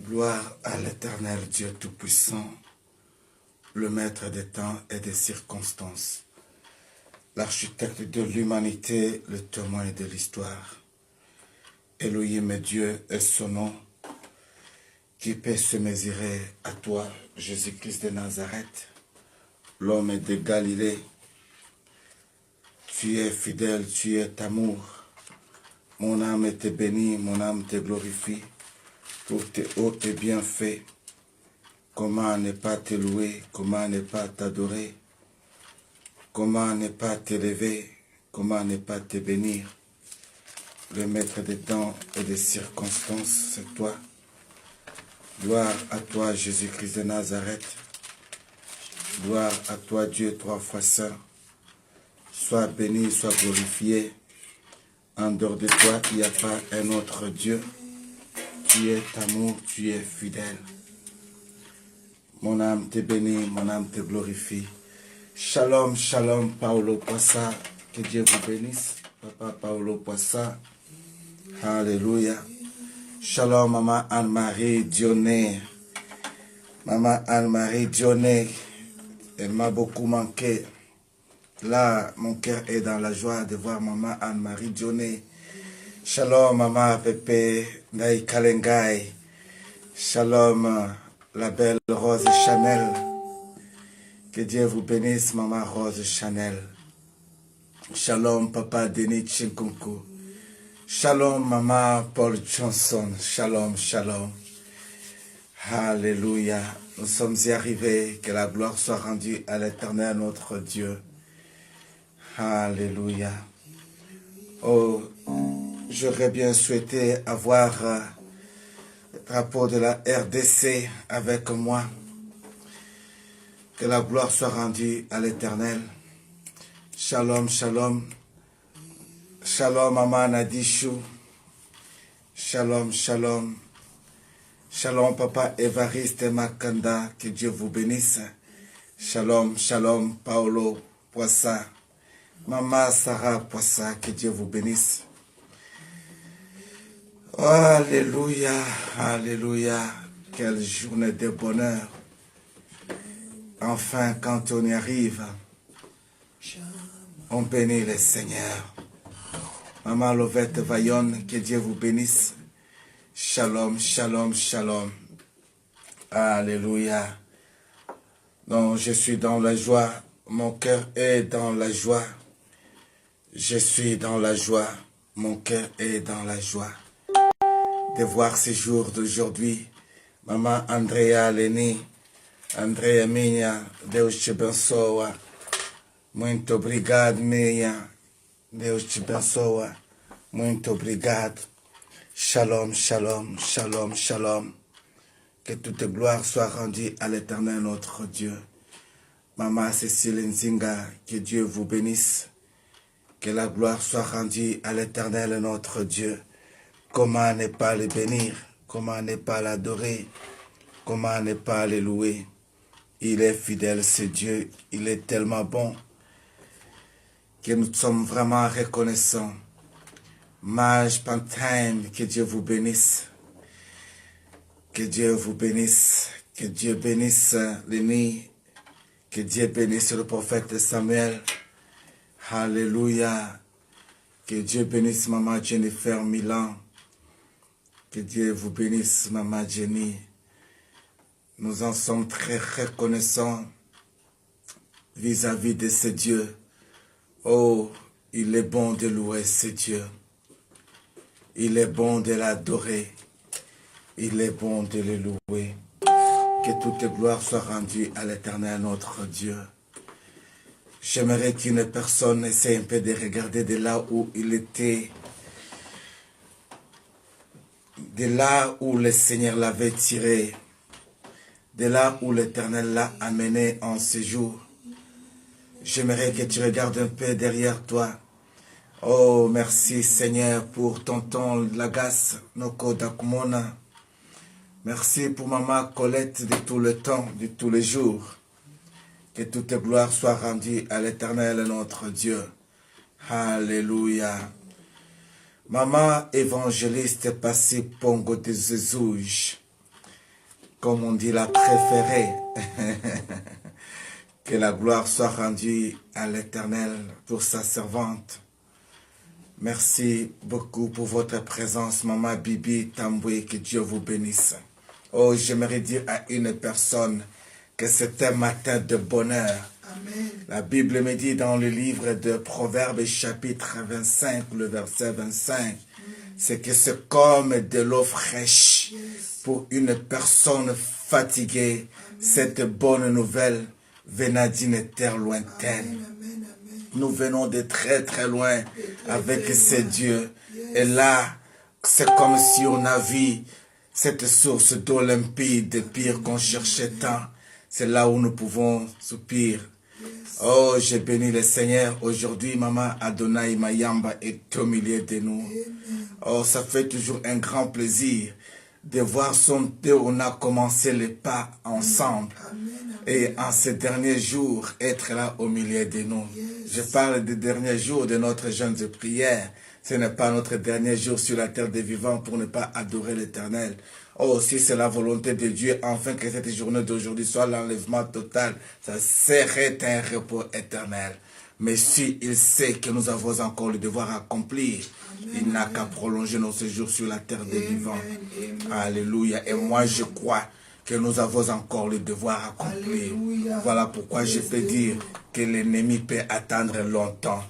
Gloire à l'Éternel Dieu Tout-Puissant, le Maître des temps et des circonstances, l'architecte de l'humanité, le témoin de l'histoire. Elohim est Dieu et son nom, qui peut se mesurer à toi, Jésus-Christ de Nazareth, l'homme de Galilée. Tu es fidèle, tu es amour. Mon âme te bénit, mon âme te glorifie pour tes hauts et bienfaits. Comment ne pas te louer, comment ne pas t'adorer, comment ne pas t'élever, comment ne pas te bénir. Le maître des temps et des circonstances, c'est toi. Gloire à toi, Jésus-Christ de Nazareth. Gloire à toi, Dieu trois fois saint. Sois béni, sois glorifié. En dehors de toi, il n'y a pas un autre Dieu. Tu es amour, tu es fidèle. Mon âme te bénit, mon âme te glorifie. Shalom, shalom, Paolo Poissa. Que Dieu vous bénisse. Papa Paolo Poissa. Alléluia. Shalom, Maman Anne-Marie Dionnet. Maman Anne-Marie Dionnet. Elle m'a beaucoup manqué. Là, mon cœur est dans la joie de voir Maman Anne-Marie Dionnet. Shalom, Maman Pepe Naï Kalengai. Shalom, la belle Rose Chanel. Que Dieu vous bénisse, Maman Rose Chanel. Shalom, Papa Denis Chinkunku. Shalom, Maman Paul Johnson. Shalom, shalom. Alléluia. Nous sommes y arrivés. Que la gloire soit rendue à l'Éternel, notre Dieu. Alléluia. Oh, j'aurais bien souhaité avoir le drapeau de la RDC avec moi. Que la gloire soit rendue à l'Éternel. Shalom, shalom. Shalom, Maman Nadishou. Shalom, shalom. Shalom, Papa Évariste Makanda. Que Dieu vous bénisse. Shalom, shalom, Paolo Poissa. Maman Sarah Poissa. Que Dieu vous bénisse. Alléluia, alléluia. Quelle journée de bonheur. Enfin, quand on y arrive, on bénit le Seigneur. Maman Lovette Vaillon, que Dieu vous bénisse. Shalom, shalom, shalom. Alléluia. Donc, je suis dans la joie. Mon cœur est dans la joie. Je suis dans la joie. Mon cœur est dans la joie. De voir ce jour d'aujourd'hui. Maman Andrea Leni. Andrea minha, Deus te abençoa. Muito obrigado, minha. Deus te abençoa. Muito obrigado. Shalom, shalom, shalom, shalom. Que toute gloire soit rendue à l'Éternel, notre Dieu. Maman Cécile Nzinga, que Dieu vous bénisse. Que la gloire soit rendue à l'Éternel, notre Dieu. Comment ne pas le bénir? Comment ne pas l'adorer? Comment ne pas le louer? Il est fidèle, ce Dieu. Il est tellement bon que nous sommes vraiment reconnaissants. Mage Pantime, que Dieu vous bénisse. Que Dieu vous bénisse. Que Dieu bénisse Lénie. Que Dieu bénisse le prophète Samuel. Alléluia. Que Dieu bénisse Maman Jennifer Milan. Que Dieu vous bénisse Maman Jenny. Nous en sommes très reconnaissants vis-à-vis de ce Dieu. Oh, il est bon de louer ce Dieu. Il est bon de l'adorer. Il est bon de le louer. Que toute gloire soit rendue à l'Éternel, notre Dieu. J'aimerais qu'une personne essaie un peu de regarder de là où il était. De là où le Seigneur l'avait tiré. De là où l'Éternel l'a amené en séjour. J'aimerais que tu regardes un peu derrière toi. Oh, merci Seigneur pour tonton Lagasse, Noko Dakumona. Merci pour Maman Colette de tout le temps, de tous les jours. Que toute gloire soit rendue à l'Éternel, notre Dieu. Alléluia. Maman évangéliste Passi Pongo de Jesus. comme on dit, la préférée. Que la gloire soit rendue à l'Éternel pour sa servante. Merci beaucoup pour votre présence, Maman Bibi Tamboué, que Dieu vous bénisse. Oh, j'aimerais dire à une personne que c'est un matin de bonheur. Amen. La Bible me dit dans le livre de Proverbes, chapitre 25, le verset 25, c'est que c'est comme de l'eau fraîche pour une personne fatiguée. Amen. Cette bonne nouvelle venant d'une terre lointaine. Amen. Nous venons de très très loin avec ces dieux. Et là, c'est comme si on a vu cette source d'eau limpide, pire qu'on cherchait tant. C'est là où nous pouvons soupirer. Oh, je bénis le Seigneur. Aujourd'hui, Maman Adonai Mayamba est au milieu de nous. Oh, ça fait toujours un grand plaisir de voir son Dieu. On a commencé les pas ensemble. Et en ces derniers jours, être là au milieu de nous. Je parle des derniers jours de notre jeûne de prière. Ce n'est pas notre dernier jour sur la terre des vivants pour ne pas adorer l'Éternel. Oh, si c'est la volonté de Dieu, enfin que cette journée d'aujourd'hui soit l'enlèvement total, ça serait un repos éternel. Mais si il sait que nous avons encore le devoir à accomplir, il n'a qu'à prolonger nos séjours sur la terre des vivants. Alléluia. Et moi, je crois que nous avons encore le devoir à accomplir. Voilà pourquoi je peux dire que l'ennemi peut attendre longtemps.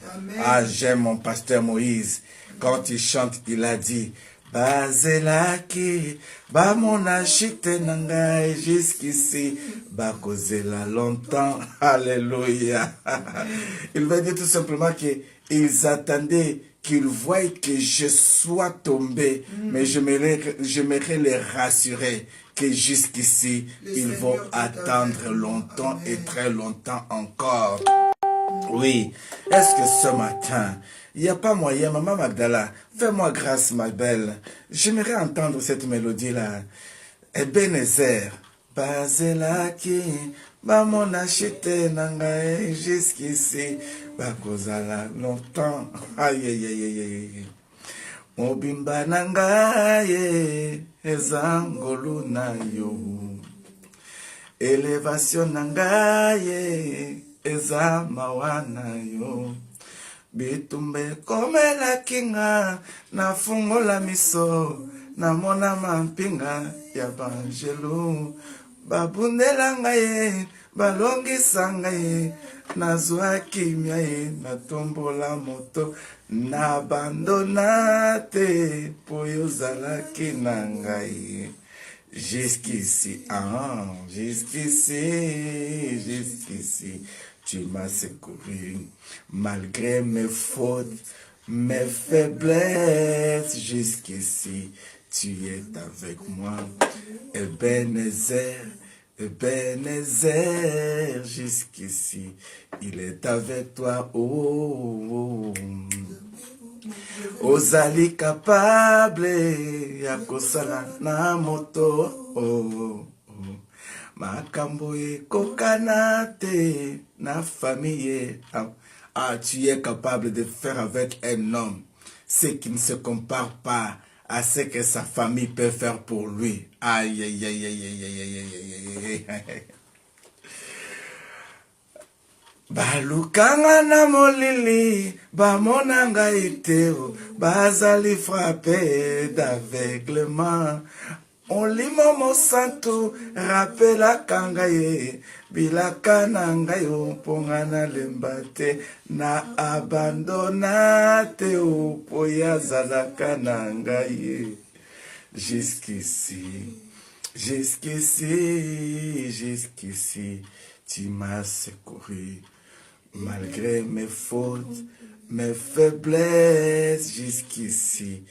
Ah, j'aime mon pasteur Moïse. Quand il chante, il a dit, Bazelaki, bamona chite nangai jusqu'ici, bakozela longtemps. Alléluia. Il veut dire tout simplement qu'ils attendaient qu'ils voient que je sois tombé, mais j'aimerais les rassurer que jusqu'ici, ils vont attendre longtemps et très longtemps encore. Oui, est-ce que ce matin, il n'y a pas moyen, Maman Magdala, fais-moi grâce, ma belle. J'aimerais entendre cette mélodie-là. Ebenezer, Bazelaki, Bamon achete nangae, jusqu'ici, Bakozala longtemps. Aïe, aïe, aïe, aïe, aïe. Mobimba nangae, ezangolu na yo. Elevation nangae, eza mawana yo. Bitumbe komela kinga, na fungola miso, na mona mampinga ya banjelu. Babundela ngaye, balongisa ngaye, nazwa kimia ye, na tombola moto, na abandonate, po yozalaki na ngaye. Jusqu'ici, jusqu'ici, tu m'as secouru, malgré mes fautes, mes faiblesses, jusqu'ici, tu es avec moi. Ebenezer, Ebenezer, jusqu'ici, il est avec toi, oh. Ozali capable ya kosala na moto, oh. Makambo ekokana te na famille. Ah, tu es capable de faire avec un homme ce qui ne se compare pas à ce que sa famille peut faire pour lui. Aïe, aïe, aïe, aïe, aïe, aïe, aïe, aïe, aïe. Balukanga na molili, bamonanga iteo, bazali frappé d'aveuglement. Olimo mo santo, rappela kangaye, bilaka nangayo, pongana lembate, na abandonate, poyazalaka nangaye. Jusqu'ici, jusqu'ici, jusqu'ici, tu m'as secouru. Malgré mes fautes, mes faiblesses, jusqu'ici,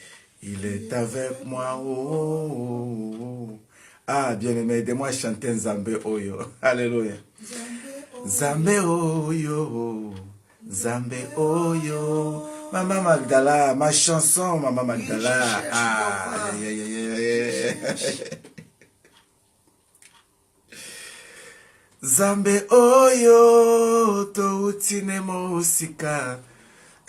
il est avec moi. Oh. Ah, bien-aimé, aidez-moi à chanter Nzambe Oyo. Alléluia. Nzambe Oyo, Nzambe Oyo. Maman Magdala, ma chanson, Maman Magdala. Ah, aïe, aïe, aïe, aïe. Zambe Oyo, to utine mosika.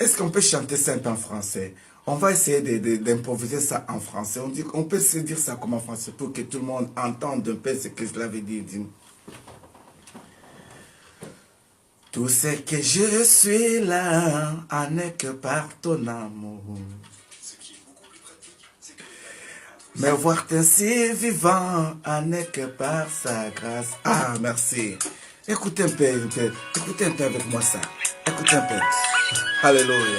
Est-ce qu'on peut chanter ça en français? On va essayer d'improviser ça en français. On peut se dire ça comme en français pour que tout le monde entende un peu ce que cela veut dire. Tout ce que je suis là, n'est que par ton amour. Me voir ainsi vivant, n'est que par sa grâce. Ah, merci. Écoutez un peu, écoutez un peu avec moi ça. Écoutez un peu. Alléluia.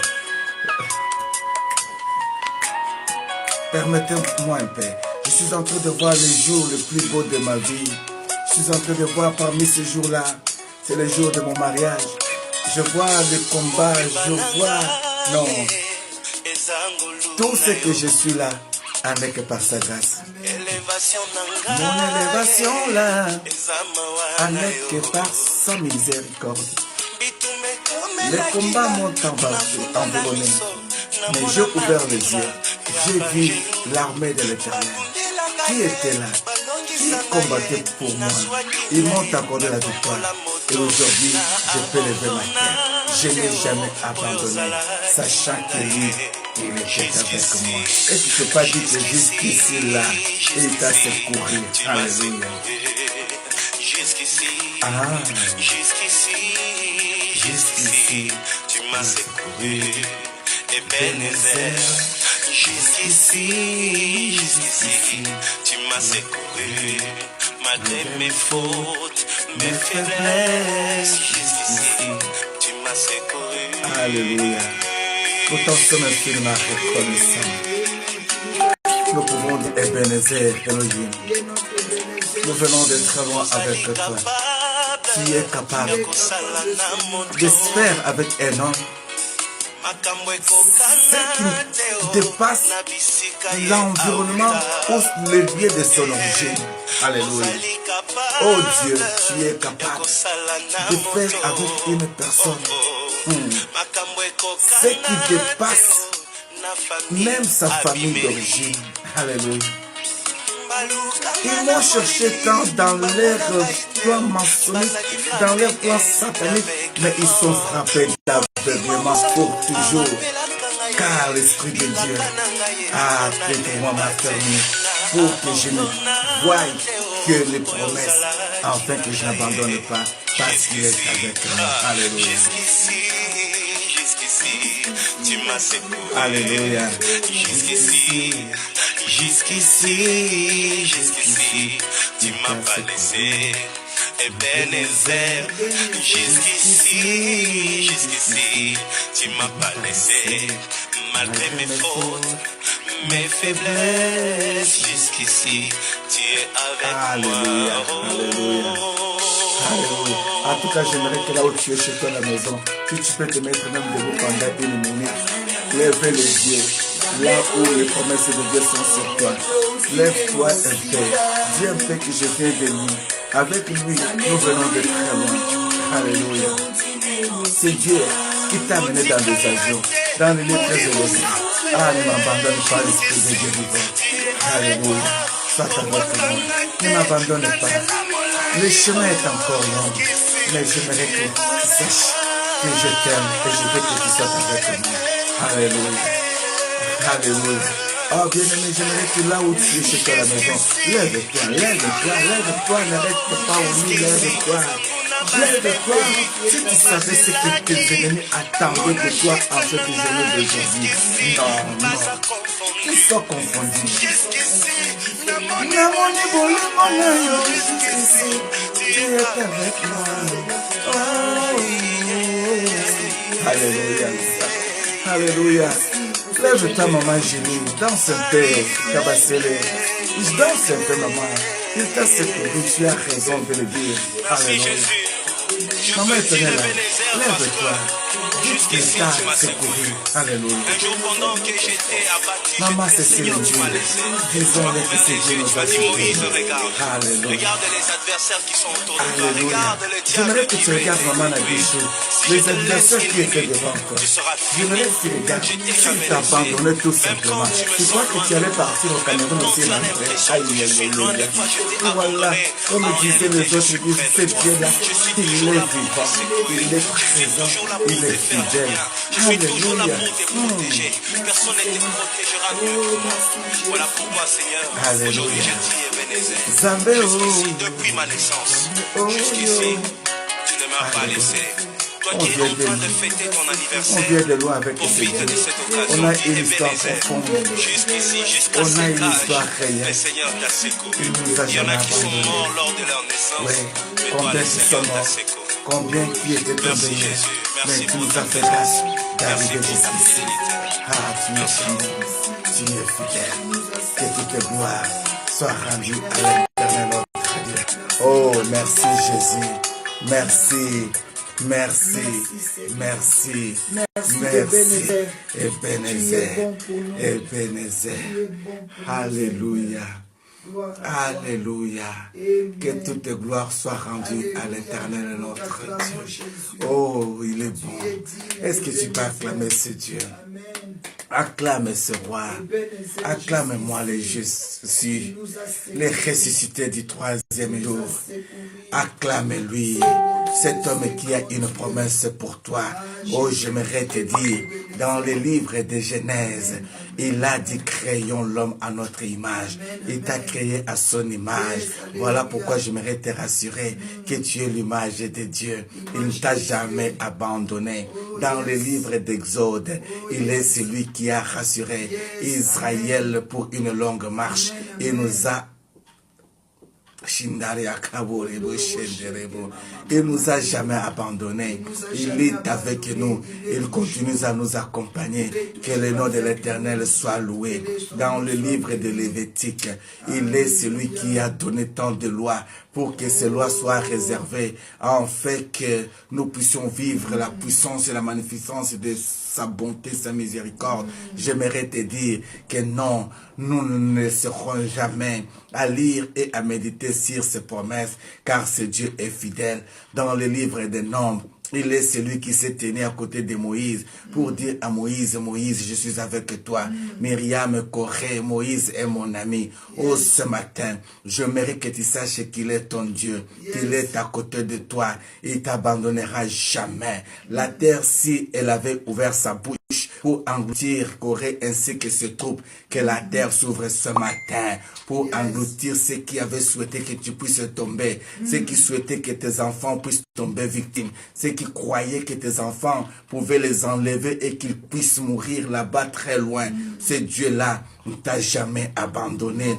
Permettez-moi un peu. Je suis en train de voir le jour le plus beau de ma vie. Je suis en train de voir parmi ces jours-là, c'est le jour de mon mariage. Je vois le combat, je vois, non, tout ce que je suis là, n'est que par sa grâce. Mon élévation là, n'est que par sa miséricorde. Les combats m'ont environné, mais j'ai ouvert les yeux. J'ai vu l'armée de l'Éternel qui était là, qui combattait pour moi. Ils m'ont accordé la victoire. Et aujourd'hui, je peux lever ma tête. Je n'ai jamais abandonné, sachant que lui, il était avec moi. Et tu ne peux pas dire que jusqu'ici là, il t'a secouru. Alléluia. Ah, jusqu'ici, tu m'as secouru. Ebenezer, jusqu'ici, tu m'as secouru. Malgré mes fautes, mes faiblesses, jusqu'ici, tu m'as secouru. Alléluia. Pourtant, sommes infiniment reconnaissants. Nous pouvons dire Ebenezer, Elohim. Nous venons de très loin avec toi. Tu es capable de se faire avec un homme. Ce qui dépasse l'environnement ou le lieu de son origine. Alléluia. Oh Dieu, tu es capable de faire avec une personne ce qui dépasse même sa famille d'origine. Alléluia. Ils m'ont cherché tant dans leur plan maçonnique, dans leur plan satanique, mais ils sont frappés d'aveuglement pour toujours. Car l'Esprit de Dieu a pris pour moi ma famille, pour que je ne voie que les promesses, afin que je n'abandonne pas, parce qu'il est avec moi. Alléluia. Tu m'as secouru. Alléluia. Jusqu'ici, tu m'as pas laissé. Ebenezer, jusqu'ici, tu m'as pas laissé. Malgré mes fautes, mes faiblesses, jusqu'ici, tu es avec moi. Alléluia. Alléluia. En tout cas, j'aimerais que là où tu es chez toi à la maison, si tu peux te mettre même debout pendant une minute, lève les yeux, là où les promesses de Dieu sont sur toi. Lève-toi un peu, dis un peu que je viens de lui. Avec lui, nous venons de très loin. Alléluia. C'est Dieu qui t'a amené dans les avions, dans les lieux très élevés. Ah, ne m'abandonne pas, l'Esprit de Dieu vivant. Alléluia. Sois avec moi. Ne m'abandonne pas. Le chemin est encore long, mais j'aimerais que tu saches que je t'aime et je veux que tu sois avec moi. Alléluia. Alléluia. Oh bien-aimé, j'aimerais que là où tu es chez toi à la maison, lève-toi, n'arrête pas au lit, lève-toi. Lève-toi, si tu savais ce que tes ennemis attendaient de toi en cette journée d'aujourd'hui. Non, ils sont confondus. Tu es avec moi. Alléluia. Alléluia. Lève ta maman Julie, danse un peu, Kabasele. Danse un peu, maman. Il t'a secouru, tu as raison de le dire. Alléluia. Maman éternelle, lève-toi. Dieu t'a secouru. Alléluia. Maman Cécile, disons-le que c'est Dieu nous a secouru. Alléluia. Alléluia. J'aimerais que tu regardes maman Nabichou, les adversaires qui étaient devant toi. J'aimerais que tu regardes, tu t'abandonnais tout simplement. Tu crois que tu allais partir au Cameroun aussi l'entrée. Aïe, aïe, aïe, aïe. Voilà, comme disaient les autres, c'est Dieu là. Il toujours là pour te secourir. Je suis toujours là pour te faire du bien. Je suis toujours là pour te protéger. Personne ne te protégera mieux que moi. Voilà pourquoi, Seigneur, aujourd'hui je crie Ebenezer. Jusqu'ici, depuis ma naissance, jusqu'ici, tu ne m'as pas laissé. Toi qui es en train de fêter ton anniversaire, profite de cette occasion qui est Ebenezer. Jusqu'ici, jusqu'à cet âge, le Seigneur t'a secouru. Il y en a qui sont morts lors de leur naissance, mais toi, le Seigneur t'a secouru. Combien qui étaient tombés, Merci Jésus, mais merci tu pour nous ta as fait présence. grâce Merci d'arriver pour ta jusqu'ici. fidélité. Ah, tu es fidèle. Que toute gloire soit rendue à l'Éternel notre Dieu. Oh, merci Jésus. Merci. Merci. Merci. Merci. Ebenezer. Ebenezer. Alléluia. Alléluia. Que toute gloire soit rendue à l'Éternel notre Dieu. Oh, il est bon. Est-ce que tu peux acclamer ce Dieu? Acclame ce roi. Acclame-moi les justes, les ressuscités du troisième jour. Acclame-lui. Cet homme qui a une promesse pour toi. Oh, j'aimerais te dire, dans les livres de Genèse, il a dit, créons l'homme à notre image. Il t'a créé à son image. Voilà pourquoi j'aimerais te rassurer que tu es l'image de Dieu. Il ne t'a jamais abandonné. Dans les livres d'Exode, il est celui qui a rassuré Israël pour une longue marche. Il nous a il nous a jamais abandonnés. Il est avec nous. Il continue à nous accompagner. Que le nom de l'Éternel soit loué. Dans le livre de Lévitique, il est celui qui a donné tant de lois pour que ces lois soient réservées, en fait que nous puissions vivre la puissance et la magnificence de sa bonté, sa miséricorde. J'aimerais te dire que non, nous ne serons jamais à lire et à méditer sur ses promesses, car ce Dieu est fidèle. Dans le livre des Nombres, il est celui qui s'est tenu à côté de Moïse pour dire à Moïse, Moïse, je suis avec toi. Myriam, Corée, Moïse est mon ami. Oh, ce matin, j'aimerais que tu saches qu'il est ton Dieu, qu'il est à côté de toi. Il ne t'abandonnera jamais. La terre, si elle avait ouvert sa bouche pour engloutir Corée ainsi que ses troupes, que la terre s'ouvre ce matin pour engloutir ceux qui avaient souhaité que tu puisses tomber, ceux qui souhaitaient que tes enfants puissent tomber victimes, ceux qui croyaient que tes enfants pouvaient les enlever et qu'ils puissent mourir là-bas très loin. Ce Dieu-là ne t'a jamais abandonné.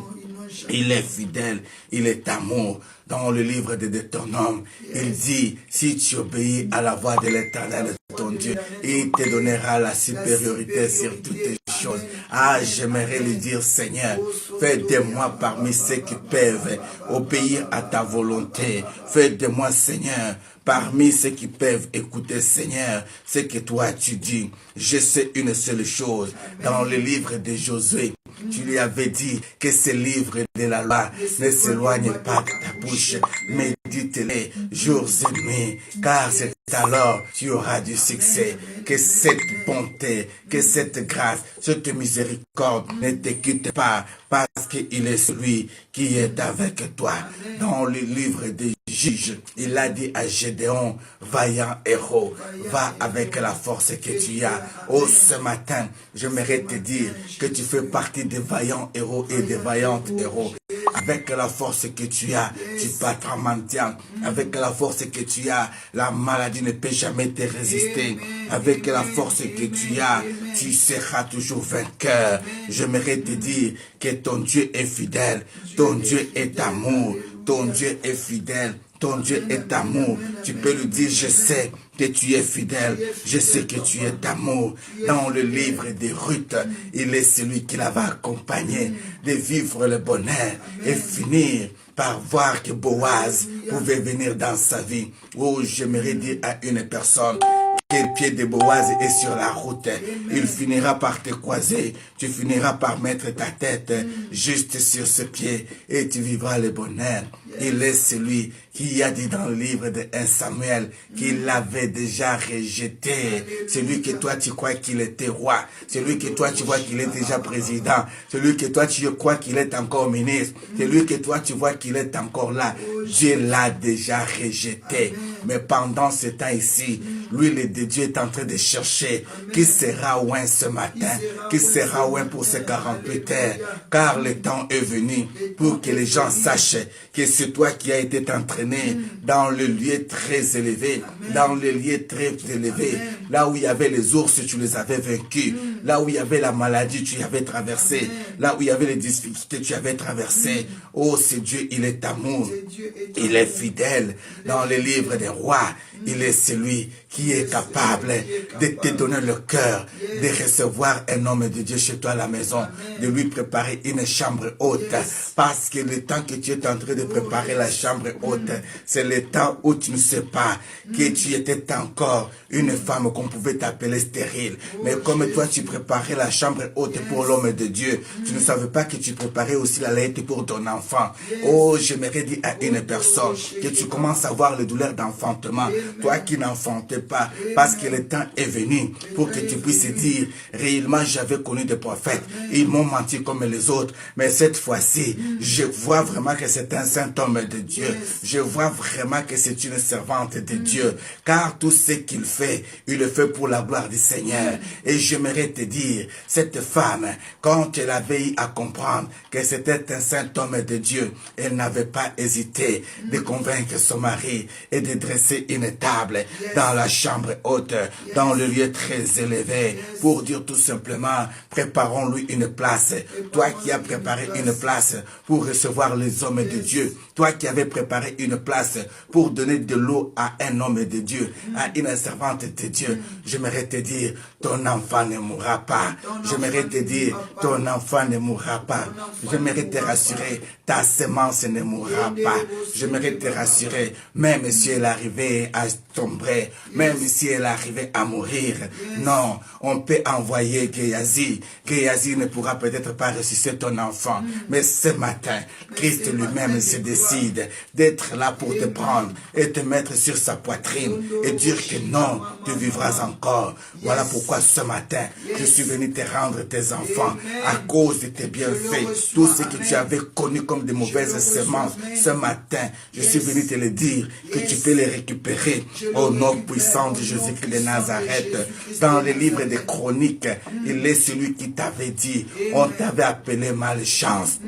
Il est fidèle, il est amour. Dans le livre de Deutéronome, il dit, si tu obéis à la voix de l'Éternel, ton Dieu, il te donnera la supériorité sur toutes les choses. Ah, j'aimerais lui dire, Seigneur, fais de moi parmi ceux qui peuvent obéir à ta volonté. Fais de moi, Seigneur, parmi ceux qui peuvent écouter, Seigneur, ce que toi tu dis. Je sais une seule chose. Dans le livre de Josué, tu lui avais dit que ce livre de la loi ne s'éloigne pas de ta bouche. Médite-les jours et nuits, car c'est alors tu auras du succès. Que cette bonté, que cette grâce, cette miséricorde ne te quitte pas, parce qu'il est celui qui est avec toi. Dans le livre des Juges, il a dit à Gédéon, vaillant héros, va avec la force que tu as. Oh, ce matin, j'aimerais te dire que tu fais partie des vaillants héros et des vaillantes héros. Avec la force que tu as, tu battras mendiant. Avec la force que tu as, la maladie ne peut jamais te résister. Avec la force que tu as, tu seras toujours vainqueur. J'aimerais te dire que ton Dieu est fidèle, ton Dieu est amour, ton Dieu est fidèle. Ton Dieu est amour. Tu peux lui dire, je sais que tu es fidèle. Je sais que tu es d'amour. Dans le livre de Ruth, il est celui qui la va accompagner de vivre le bonheur et finir par voir que Boaz pouvait venir dans sa vie. Oh, j'aimerais dire à une personne, que le pied de Boaz est sur la route. Il finira par te croiser. Tu finiras par mettre ta tête juste sur ce pied et tu vivras le bonheur. Il est celui qui a dit dans le livre de 1 Samuel qu'il l'avait déjà rejeté. Celui que toi tu crois qu'il était roi, celui que toi tu vois qu'il est déjà président, celui que toi tu crois qu'il est encore ministre, celui que toi tu vois qu'il est encore là, Dieu l'a déjà rejeté. Mais pendant ce temps ici, l'huile de Dieu est en train de chercher qui sera oint ce matin, qui sera oint pour ces 48 heures, car le temps est venu pour que les gens sachent que c'est toi qui as été entraîné dans le lieu très élevé, dans le lieu très élevé, là où il y avait les ours, tu les avais vaincus, là où il y avait la maladie, tu y avais traversé, là où il y avait les difficultés, tu y avais traversé. Oh, c'est Dieu, il est amour, il est fidèle. Dans le livre des rois, il est celui qui est capable de te donner le cœur, de recevoir un homme de Dieu chez toi à la maison, de lui préparer une chambre haute. Parce que le temps que tu es en train de préparer la chambre haute, c'est le temps où tu ne sais pas que tu étais encore une femme qu'on pouvait t'appeler stérile. Mais comme toi tu préparais la chambre haute pour l'homme de Dieu, tu ne savais pas que tu préparais aussi la lettre pour ton enfant. Oh, j'aimerais dire à une personne que tu commences à voir les douleurs d'enfantement. Toi qui n'enfantais pas, parce que le temps est venu pour que tu puisses dire, réellement j'avais connu des prophètes, ils m'ont menti comme les autres, mais cette fois-ci, je vois vraiment que c'est un saint homme de Dieu, je vois vraiment que c'est une servante de Dieu, car tout ce qu'il fait, il le fait pour la gloire du Seigneur. Et j'aimerais te dire, cette femme, quand elle avait eu à comprendre que c'était un saint homme de Dieu, elle n'avait pas hésité de convaincre son mari et de dresser une table dans la chambre haute, dans le lieu très élevé, pour dire tout simplement, préparons-lui une place. Toi qui as préparé une place pour recevoir les hommes de Dieu, toi qui avais préparé une place pour donner de l'eau à un homme de Dieu, à une servante de Dieu, j'aimerais te dire, ton enfant ne mourra pas. J'aimerais te dire, ton enfant ne mourra pas. J'aimerais te rassurer, ta semence ne mourra pas. J'aimerais te rassurer, même si elle arrivait à tomber, même si elle arrivait à mourir, non, on peut envoyer Géasi. Géasi ne pourra peut-être pas ressusciter ton enfant, mais ce matin, Christ lui-même se décide d'être là pour te prendre et te mettre sur sa poitrine et dire que non, tu vivras encore. Voilà pourquoi ce matin, je suis venu te rendre tes enfants à cause de tes bienfaits. Tout ce que tu avais connu comme de mauvaises semences, ce matin, je suis venu te le dire que tu peux les récupérer au nom puissant de Jésus-Christ de Nazareth. Dans les livres des chroniques, il est celui qui t'avait dit, on t'avait appelé malchance.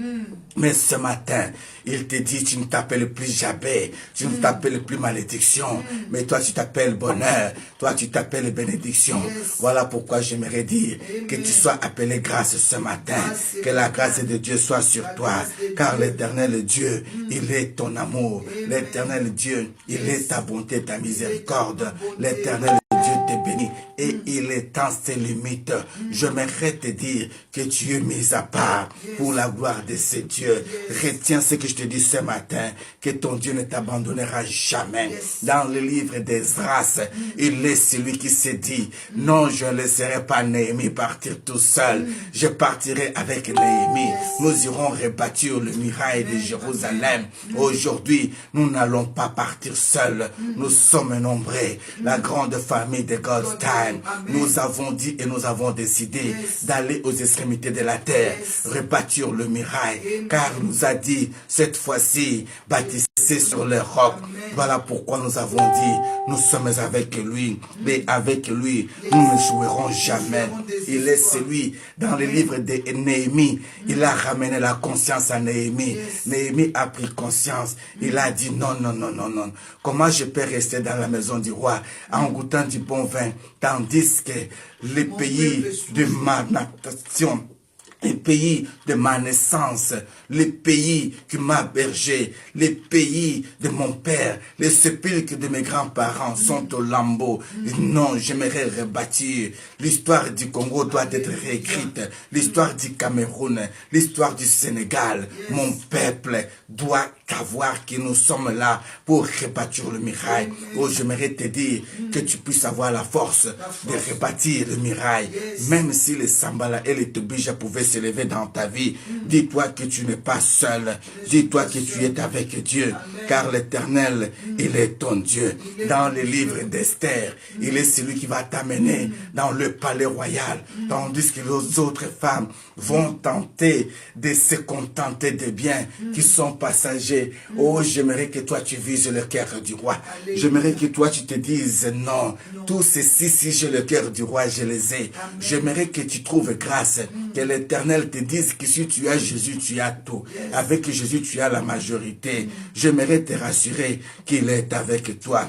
Mais ce matin, il te dit, tu ne t'appelles plus Jabé, tu ne t'appelles plus malédiction, mais toi tu t'appelles bonheur, toi tu t'appelles bénédiction. Voilà pourquoi j'aimerais dire que tu sois appelé grâce ce matin, que la grâce de Dieu soit sur toi, car l'éternel Dieu, il est ton amour, l'éternel Dieu, il est ta bonté, ta miséricorde, l'éternel Dieu te bénit et il étend ses limites. J'aimerais te dire que tu es mis à part pour la gloire de ce Dieu. Retiens ce que je te dis ce matin, que ton Dieu ne t'abandonnera jamais. Dans le livre d'Esdras, il est celui qui s'est dit, non, je ne laisserai pas Néhémie partir tout seul. Je partirai avec Néhémie. Nous irons rebâtir le muraille de Jérusalem. Aujourd'hui, nous n'allons pas partir seuls. Nous sommes nombreux. La grande famille de God's Time. Nous avons dit et nous avons décidé d'aller aux extrémités de la terre, rebâtir le muraille, car il nous a dit, cette fois-ci, bâtissez sur le roc. Voilà pourquoi nous avons dit, nous sommes avec lui, mais avec lui, nous ne jouerons jamais. Il est celui, dans le livre de Néhémie, il a ramené la conscience à Néhémie. Néhémie a pris conscience. Il a dit, non, non, non, non, non. Comment je peux rester dans la maison du roi en goûtant du bon vin, tandis que les pays de ma nation, les pays de ma naissance, les pays qui m'a bergé, les pays de mon père, les sépulcres de mes grands-parents sont au lambeau. Non, j'aimerais rebâtir. L'histoire du Congo doit être réécrite. L'histoire du Cameroun, l'histoire du Sénégal. Mon peuple doit savoir que nous sommes là pour rebâtir le mirail. Oh, j'aimerais te dire que tu puisses avoir la force de rebâtir le mirail. Même si les Sambala et les Tobija pouvaient se lever dans ta vie, dis-toi que tu n'es pas seul. Dis-toi que tu es avec Dieu, car l'Éternel, il est ton Dieu. Dans le livre d'Esther, il est celui qui va t'amener dans le palais royal, tandis que les autres femmes vont tenter de se contenter des biens qui sont passagers. Oh, j'aimerais que toi tu vises le cœur du roi. J'aimerais que toi tu te dises non. Tout ceci, si j'ai le cœur du roi, je les ai. J'aimerais que tu trouves grâce, que l'Éternel te dise que si tu as Jésus, tu as tout. Avec Jésus, tu as la majorité. J'aimerais te rassurer qu'il est avec toi.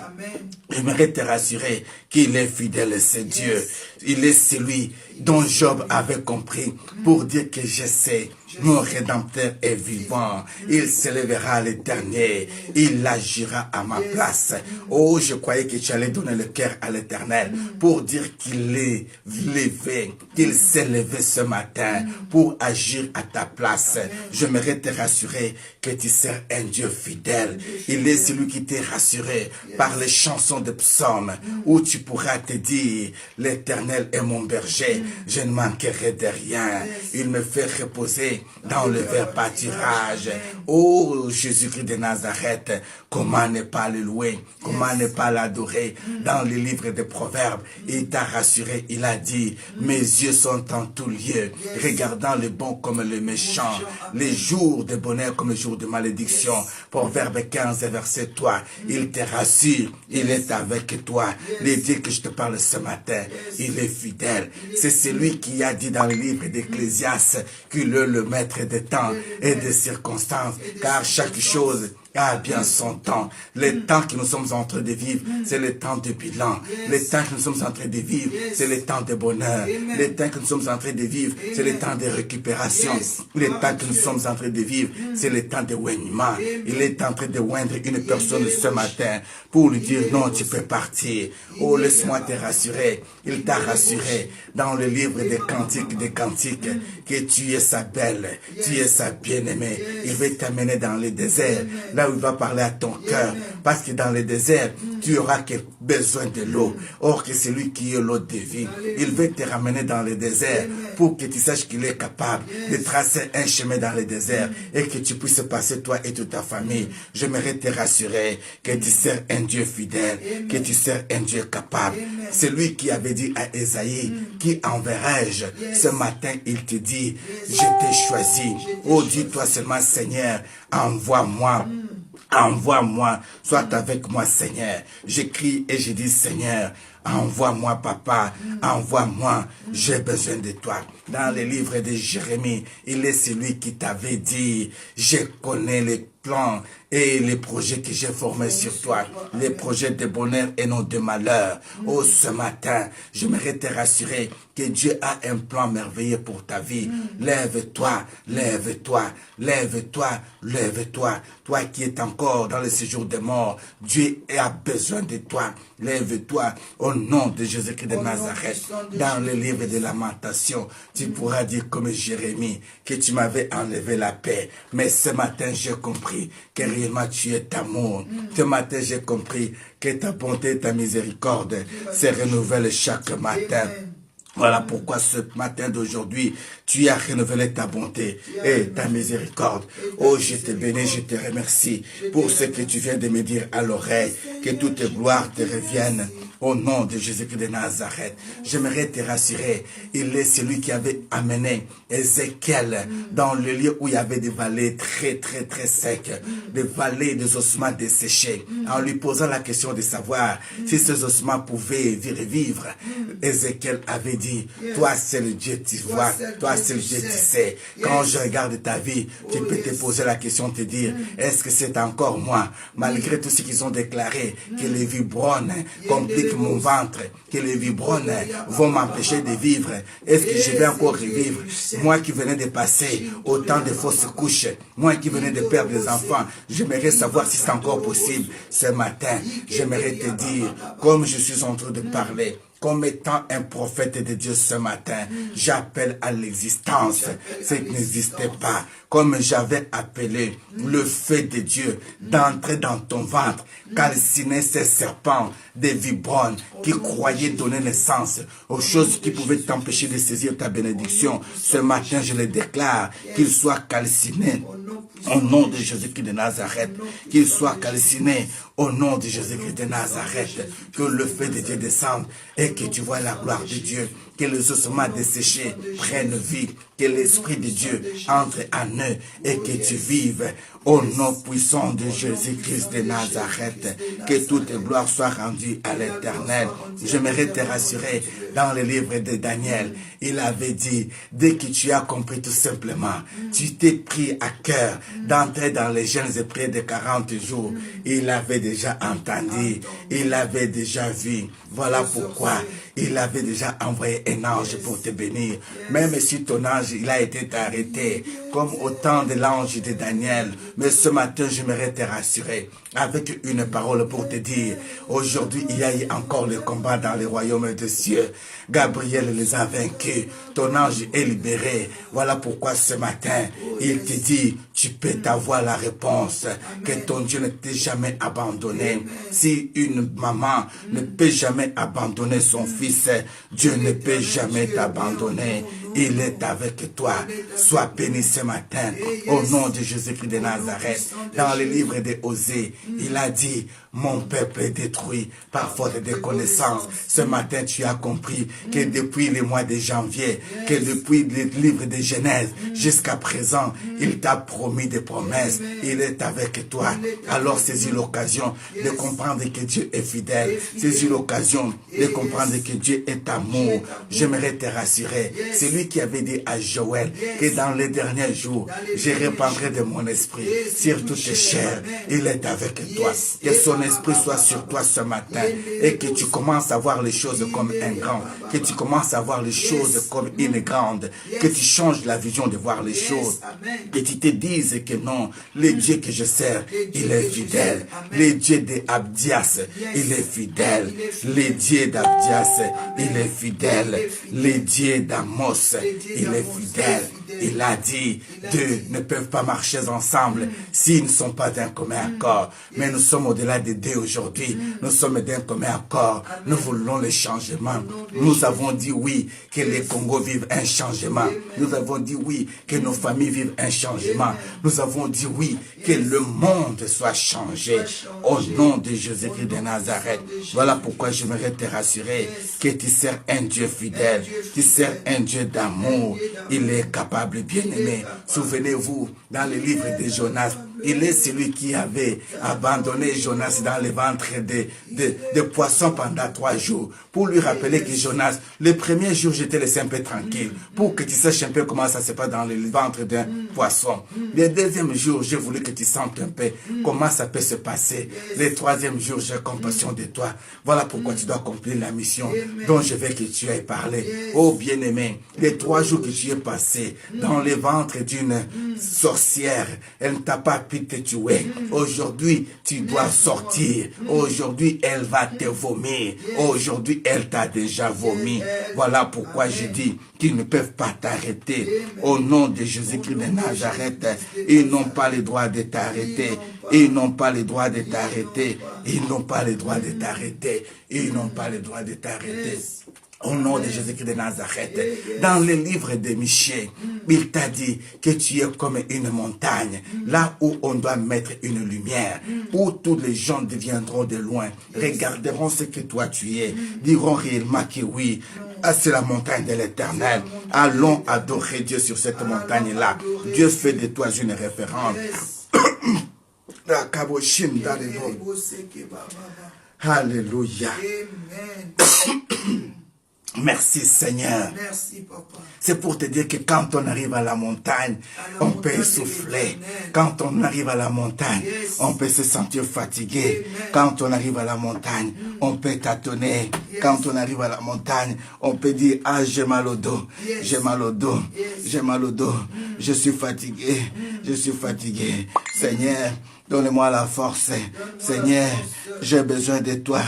J'aimerais te rassurer qu'il est fidèle, c'est Dieu. Il est celui dont Job avait compris pour dire que je sais, mon Rédempteur est vivant. Il s'élèvera à l'éternel. Il agira à ma place. Oh, je croyais que tu allais donner le cœur à l'Éternel pour dire qu'il est levé, qu'il s'est levé ce matin pour agir à ta place. J'aimerais te rassurer que tu sers un Dieu fidèle. Il est celui qui t'est rassuré par les chansons de psaumes où tu pourras te dire, l'Éternel est mon berger, je ne manquerai de rien. Il me fait reposer dans le vert pâturage. Oh, Jésus-Christ de Nazareth, comment ne pas le louer, comment ne pas l'adorer. Dans le livre des Proverbes, il t'a rassuré, il a dit, mes yeux sont en tout lieu, regardant le bon comme le méchant, les jours de bonheur comme les jours de malédiction. Proverbe 15, verset 3, il te rassure, il est avec toi. Le Dieu que je te parle ce matin, il est fidèle. C'est celui qui a dit dans le livre d'Ecclésiaste qu'il est le maître des temps et des circonstances, car chaque chose a bien son temps. Le temps que nous sommes en train de vivre, c'est le temps de bilan. Le temps que nous sommes en train de vivre, c'est le temps de bonheur. Le temps que nous sommes en train de vivre, c'est le temps de récupération. Le temps que nous sommes en train de vivre, c'est le temps de oignement. Il est en train de oindre une personne ce matin pour lui dire non, tu peux partir. Oh, laisse-moi te rassurer. Il t'a rassuré dans le livre des cantiques, que tu es sa belle, tu es sa bien-aimée. Il veut t'amener dans le désert, là où il va parler à ton cœur. Parce que dans le désert, tu auras besoin de l'eau. Or que c'est lui qui est l'eau de vie. Il veut te ramener dans le désert pour que tu saches qu'il est capable de tracer un chemin dans le désert et que tu puisses passer toi et toute ta famille. J'aimerais te rassurer que tu sers un Dieu fidèle, que tu sers un Dieu capable. C'est lui qui avait dit à Ésaïe, qui enverrai-je? Ce matin, il te dit, je t'ai choisi. Oh, dis-toi seulement, Seigneur, envoie-moi. Envoie-moi, sois avec moi, Seigneur. J'écris et je dis, Seigneur, envoie-moi, papa, envoie-moi, j'ai besoin de toi. Dans le livre de Jérémie, il est celui qui t'avait dit, je connais les plans et les projets que j'ai formés sur toi, les projets de bonheur et non de malheur. Oh, ce matin, j'aimerais te rassurer que Dieu a un plan merveilleux pour ta vie. Lève-toi, lève-toi, lève-toi, lève-toi. Toi qui es encore dans le séjour des morts, Dieu a besoin de toi. Lève-toi au nom de Jésus-Christ de Nazareth. Dans le livre de Lamentations, tu pourras dire comme Jérémie que tu m'avais enlevé la paix. Mais ce matin, j'ai compris que réellement tu es amour. Ce matin, j'ai compris que ta bonté et ta miséricorde se renouvellent chaque matin. Voilà pourquoi ce matin d'aujourd'hui, tu as renouvelé ta bonté et ta miséricorde. Oh, je te bénis, je te remercie pour ce que tu viens de me dire à l'oreille. Que toute gloire te revienne au nom de Jésus-Christ de Nazareth. J'aimerais te rassurer, il est celui qui avait amené Ézéchiel dans le lieu où il y avait des vallées très secs, des vallées des ossements desséchés, en lui posant la question de savoir si ces ossements pouvaient revivre. Ézéchiel avait dit, toi c'est le Dieu tu vois, toi c'est le Dieu tu sais. Quand je regarde ta vie, tu peux te poser la question, te dire, est-ce que c'est encore moi? Malgré tout ce qu'ils ont déclaré, que les vibrones compliquent mon ventre, que les vibrones vont m'empêcher de vivre. Est-ce que je vais encore revivre? Moi qui venais de passer autant de fausses couches, moi qui venais de perdre des enfants, j'aimerais savoir si c'est encore possible. Ce matin, j'aimerais te dire, comme je suis en train de parler, comme étant un prophète de Dieu ce matin. J'appelle à l'existence ce qui n'existait pas. Comme j'avais appelé le feu de Dieu d'entrer dans ton ventre, calciner ces serpents, des vibrones qui croyaient donner naissance aux choses qui pouvaient t'empêcher de saisir ta bénédiction. Ce matin, je le déclare, qu'ils soient calcinés au nom de Jésus-Christ de Nazareth, qu'ils soient calcinés au nom de Jésus-Christ de Nazareth, que le feu de Dieu descende et que tu vois la gloire de Dieu, que les ossements desséchés prennent vie, que l'Esprit de Dieu entre en eux et que tu vives au nom puissant de Jésus-Christ de Nazareth, que toute gloire soit rendue à l'Éternel. J'aimerais te rassurer, dans le livre de Daniel, il avait dit, dès que tu as compris tout simplement, tu t'es pris à cœur d'entrer dans les jeûnes et prières de 40 jours. Il avait déjà entendu, il avait déjà vu. Voilà pourquoi il avait déjà envoyé un ange pour te bénir. Même si ton ange, il a été arrêté, comme au temps de l'ange de Daniel. Mais ce matin, j'aimerais te rassurer avec une parole pour te dire, aujourd'hui, il y a eu encore le combat dans le royaume des cieux. Gabriel les a vaincus. Ton ange est libéré. Voilà pourquoi ce matin, il te dit, tu peux avoir la réponse, que ton Dieu ne t'ait jamais abandonné. Si une maman ne peut jamais abandonner son fils, Dieu ne peut jamais t'abandonner. Il est avec toi. Sois béni ce matin au nom de Jésus-Christ de Nazareth. Dans le livre de Osée, il a dit, mon peuple est détruit par faute de connaissances. Ce matin, tu as compris que depuis le mois de janvier, que depuis le livre de Genèse jusqu'à présent, il t'a promis des promesses. Il est avec toi. Alors saisis l'occasion de comprendre que Dieu est fidèle. Saisis l'occasion de comprendre que Dieu est amour. J'aimerais te rassurer. C'est lui qui avait dit à Joël que dans les derniers jours, je répandrai de mon esprit sur toutes tes chairs. Il est avec toi. Que son esprit soit sur toi ce matin et que tu commences à voir les choses comme un grand, que tu commences à voir les choses comme une grande, que tu changes la vision de voir les choses, que tu te dises que non, le Dieu que je sers, il est fidèle. Le Dieu d'Abdias, il est fidèle. Le Dieu d'Abdias, il est fidèle. Le Dieu d'Amos, il est fidèle. Il a dit, deux ne peuvent pas marcher ensemble s'ils ne sont pas d'un commun accord. Mais nous sommes au-delà des deux aujourd'hui. Nous sommes d'un commun accord. Nous voulons le changement. Nous avons dit oui, que les Congos vivent un changement. Nous avons dit oui, que nos familles vivent un changement. Nous avons dit oui, que le monde soit changé. Au nom de Jésus-Christ de Nazareth. Voilà pourquoi j'aimerais te rassurer que tu sers un Dieu fidèle. Tu sers un Dieu d'amour. Il est capable, bien-aimé. Souvenez-vous, dans le livre de Jonas, il est celui qui avait abandonné Jonas dans le ventre de poissons pendant 3 jours. Pour lui rappeler que Jonas, le premier jour, je t'ai laissé un peu tranquille. Pour que tu saches un peu comment ça se passe dans le ventre d'un poisson. Le deuxième jour, j'ai voulu que tu sentes un peu comment ça peut se passer. Le troisième jour, j'ai compassion de toi. Voilà pourquoi tu dois accomplir la mission dont je veux que tu aies parlé. Oh bien-aimé, les 3 jours que tu es passé dans le ventre d'une sorcière, elle ne t'a pas pu te tuer. Aujourd'hui, tu dois sortir. Aujourd'hui, elle va te vomir. Aujourd'hui, elle t'a déjà vomi. Voilà pourquoi je dis qu'ils ne peuvent pas t'arrêter. Au nom de Jésus-Christ de Nazareth, ils n'ont pas le droit de t'arrêter. Ils n'ont pas le droit de t'arrêter. Ils n'ont pas le droit de t'arrêter. Ils n'ont pas le droit de t'arrêter. Au nom de Jésus-Christ de Nazareth, dans le livre de Michée, il t'a dit que tu es comme une montagne, là où on doit mettre une lumière, où tous les gens deviendront de loin, regarderont ce que toi tu es, diront réellement que oui, c'est la montagne de l'Éternel. Allons adorer Dieu sur cette montagne-là. Dieu fait de toi une référence. Alléluia. Merci Seigneur. Merci Papa. C'est pour te dire que quand on arrive à la montagne, on peut essouffler. Quand on arrive à la montagne, on peut se sentir fatigué. Quand on arrive à la montagne, on peut tâtonner. Quand on arrive à la montagne, on peut dire, ah j'ai mal au dos, j'ai mal au dos, j'ai mal au dos, je suis fatigué, je suis fatigué. Seigneur, Donne-moi la force. Seigneur, j'ai besoin de toi.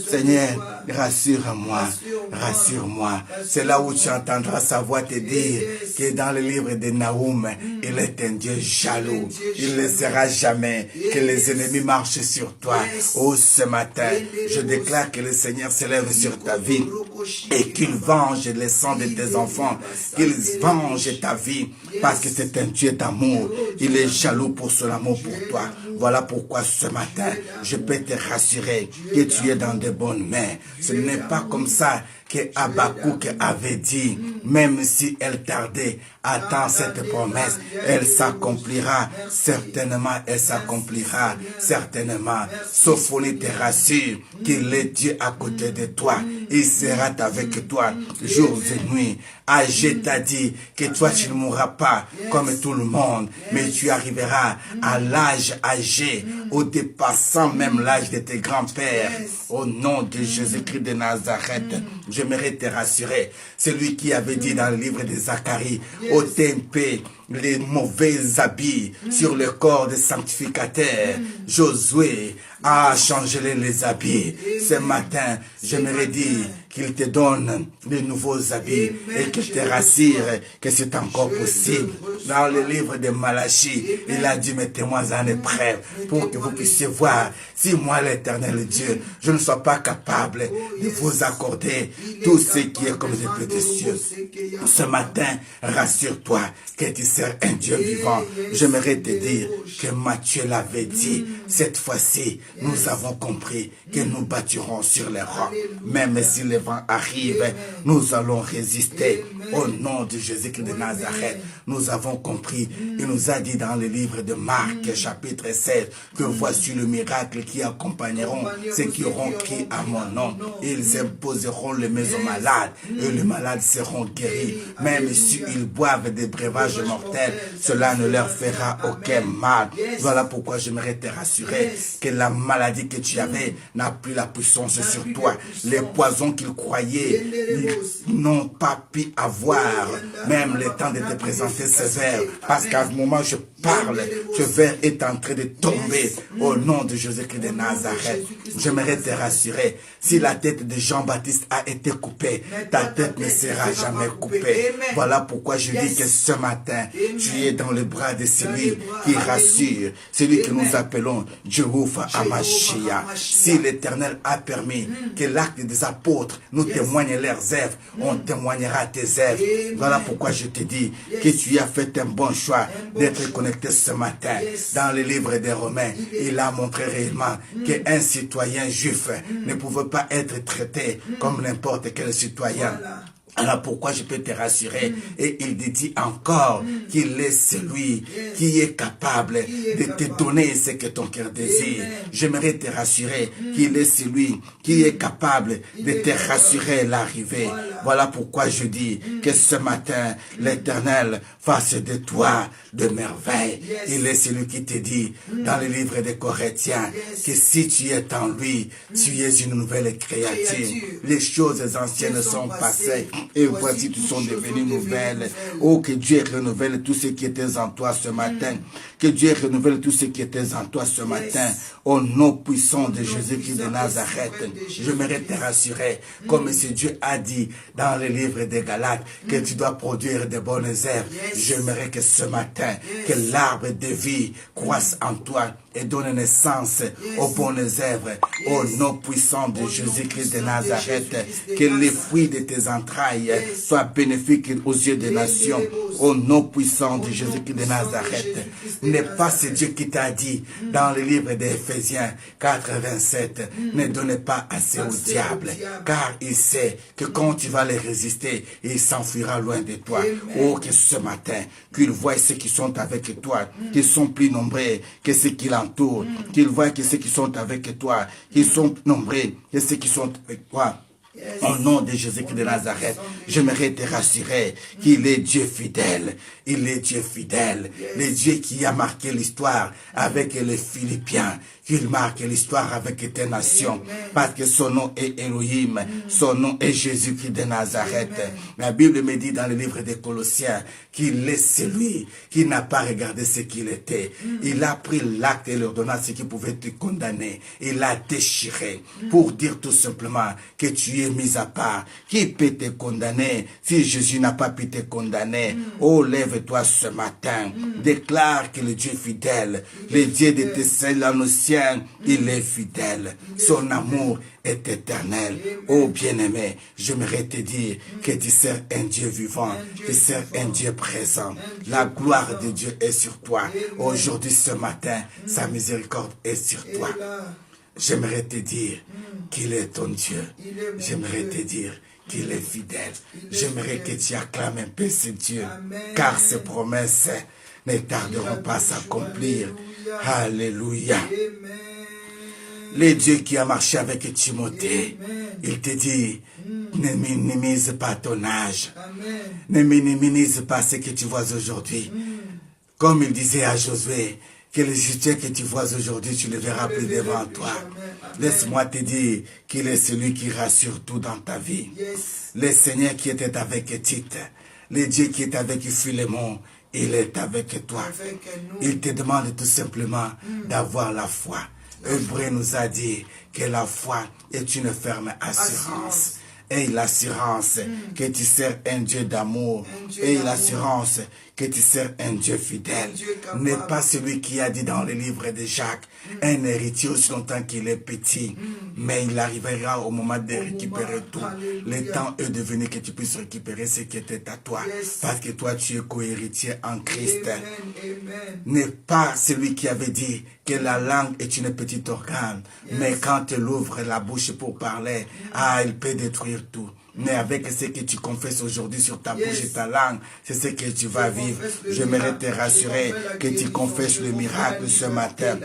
Seigneur, rassure-moi. Rassure-moi. C'est là où tu entendras sa voix te dire que dans le livre de Naoum, il est un Dieu jaloux. Il ne laissera jamais que les ennemis marchent sur toi. Oh, ce matin, je déclare que le Seigneur s'élève sur ta vie et qu'il venge les sangs de tes enfants, qu'il venge ta vie parce que c'est un Dieu d'amour. Il est jaloux pour son amour pour toi. Voilà pourquoi ce matin, je peux te rassurer que tu es dans de bonnes mains. Ce n'est pas comme ça que Habakkuk avait dit, même si elle tardait, attends cette promesse, elle s'accomplira, certainement elle s'accomplira, certainement. Sophonie te rassure qu'il est Dieu à côté de toi, il sera avec toi jours et nuits. Agé t'a dit que toi tu ne mourras pas comme tout le monde, mais tu arriveras à l'âge âgé, au dépassant même l'âge de tes grands-pères. Au nom de Jésus-Christ de Nazareth, j'aimerais te rassurer. C'est lui qui avait dit dans le livre de Zacharie, ôtez les mauvais habits sur le corps des sanctificateurs. Josué a changé les habits. Ce matin, j'aimerais dire qu'il te donne de nouveaux habits et qu'il te rassure que c'est encore possible. Dans le livre de Malachie, il a dit, mettez-moi en épreuve pour que vous puissiez voir si moi, l'Éternel Dieu, je ne sois pas capable de vous accorder tout ce qui est comme des des cieux. Ce matin, rassure-toi que tu sers un Dieu vivant. J'aimerais te dire que Matthieu l'avait dit. Cette fois-ci, nous avons compris que nous bâtirons sur les rocs. Même si le vent arrive, nous allons résister. Au nom de Jésus-Christ de Nazareth, nous avons compris. Il nous a dit dans le livre de Marc, chapitre 16, que voici le miracle qui accompagneront ceux qui auront crié à mon nom. Ils imposeront les mains aux malades et les malades seront guéris. Même s'ils boivent des breuvages mortels, cela ne leur fera aucun mal. Voilà pourquoi j'aimerais te rassurer que la maladie que tu avais n'a plus la puissance sur toi. Les poisons qu'ils croyaient n'ont pas pu avoir même le temps de te présenter sévère. Parce qu'à ce moment je parle, ce verre est en train de tomber au nom de Jésus-Christ de Nazareth. J'aimerais te rassurer, si la tête de Jean-Baptiste a été coupée, ta tête ne sera jamais coupée. Voilà pourquoi je dis que ce matin, tu es dans le bras de celui qui rassure, celui que nous appelons Jéhovah Hamashiach. Si l'Éternel a permis que l'acte des apôtres nous témoigne leurs œuvres, on témoignera tes œuvres. Voilà pourquoi je te dis que tu as fait un bon choix d'être connecté ce matin. Dans le livre des Romains, il a montré réellement qu'un citoyen juif ne pouvait pas être traité comme n'importe quel citoyen. Alors pourquoi je peux te rassurer? Et il te dit encore qu'il est celui qui est capable de te donner ce que ton cœur désire. J'aimerais te rassurer qu'il est celui qui est capable de te rassurer l'arrivée. Voilà pourquoi je dis que ce matin, l'Éternel fasse de toi de merveilles. Il est celui qui te dit dans le livre des Corinthiens que si tu es en lui, tu es une nouvelle créature. Les choses anciennes sont passées et voici, tu sont devenues nouvelles. Oh, que Dieu renouvelle tout ce qui était en toi ce matin. Que Dieu renouvelle tout ce qui était en toi ce matin. Au nom puissant de Jésus-Christ de Nazareth, j'aimerais te rassurer, comme ce Dieu a dit dans le livre des Galates, que tu dois produire de bonnes œuvres. J'aimerais que ce matin, que l'arbre de vie croisse en toi et donne naissance aux bonnes œuvres. Au nom puissant de Jésus-Christ de Nazareth, que les fruits de tes entrailles soient bénéfiques aux yeux des nations. Au nom puissant de Jésus-Christ de Nazareth, n'est pas ce Dieu qui t'a dit dans le livre d'Éphésiens 4, 27, ne donnez pas assez au diable, car il sait que quand tu vas les résister, il s'enfuira loin de toi. Oh, que ce matin, qu'il voie ceux qui sont avec toi, qui sont plus nombreux que ceux qui l'entourent, qu'il voie que ceux qui sont avec toi, qui sont nombreux que ceux qui sont avec toi. Au nom de Jésus-Christ de Nazareth, j'aimerais te rassurer qu'il est Dieu fidèle. Il est Dieu fidèle. Le Dieu qui a marqué l'histoire avec les Philippiens, qu'il marque l'histoire avec tes nations, parce que son nom est Elohim, son nom est Jésus-Christ de Nazareth. La Bible me dit dans le livre des Colossiens qu'il est celui qui n'a pas regardé ce qu'il était. Il a pris l'acte et l'ordonnance qui pouvait te condamner. Il l'a déchiré pour dire tout simplement que tu es mis à part. Qui peut te condamner si Jésus n'a pas pu te condamner? Oh, lève-toi ce matin. Déclare que le Dieu fidèle, le Dieu de Thessaloniciens, il est fidèle. Son amour est éternel. Oh bien-aimé, j'aimerais te dire que tu sers un Dieu vivant, tu sers un Dieu présent. La gloire de Dieu est sur toi. Aujourd'hui, ce matin, sa miséricorde est sur toi. J'aimerais te dire qu'il est ton Dieu. J'aimerais te dire qu'il est fidèle. J'aimerais que tu acclames un peu ce Dieu, car ses promesses ne tarderont pas à s'accomplir. Alléluia. Le Dieu qui a marché avec Timothée, il te dit, ne minimise pas ton âge. Ne minimise pas ce que tu vois aujourd'hui. Comme il disait à Josué, que les Égyptiens que tu vois aujourd'hui, tu ne les verras plus devant toi. Laisse-moi te dire qu'il est celui qui rassure tout dans ta vie. Le Seigneur qui était avec Tite, le Dieu qui est avec Philémon, il est avec toi. Il te demande tout simplement d'avoir la foi. Hébreu nous a dit que la foi est une ferme assurance. Et l'assurance que tu sers un Dieu d'amour. Et l'assurance que tu sers un Dieu fidèle. N'est pas celui qui a dit dans le livre de Jacques, un héritier aussi longtemps qu'il est petit. Mais il arrivera au moment de récupérer tout. Le temps est devenu que tu puisses récupérer ce qui était à toi. Parce que toi, tu es co-héritier en Christ. N'est pas celui qui avait dit que la langue est une petite organe. Mais quand tu l'ouvres la bouche pour parler, il peut détruire tout. Mais avec ce que tu confesses aujourd'hui sur ta bouche et ta langue, c'est ce que tu vas vivre. J'aimerais te rassurer que tu confesses le miracle ce matin.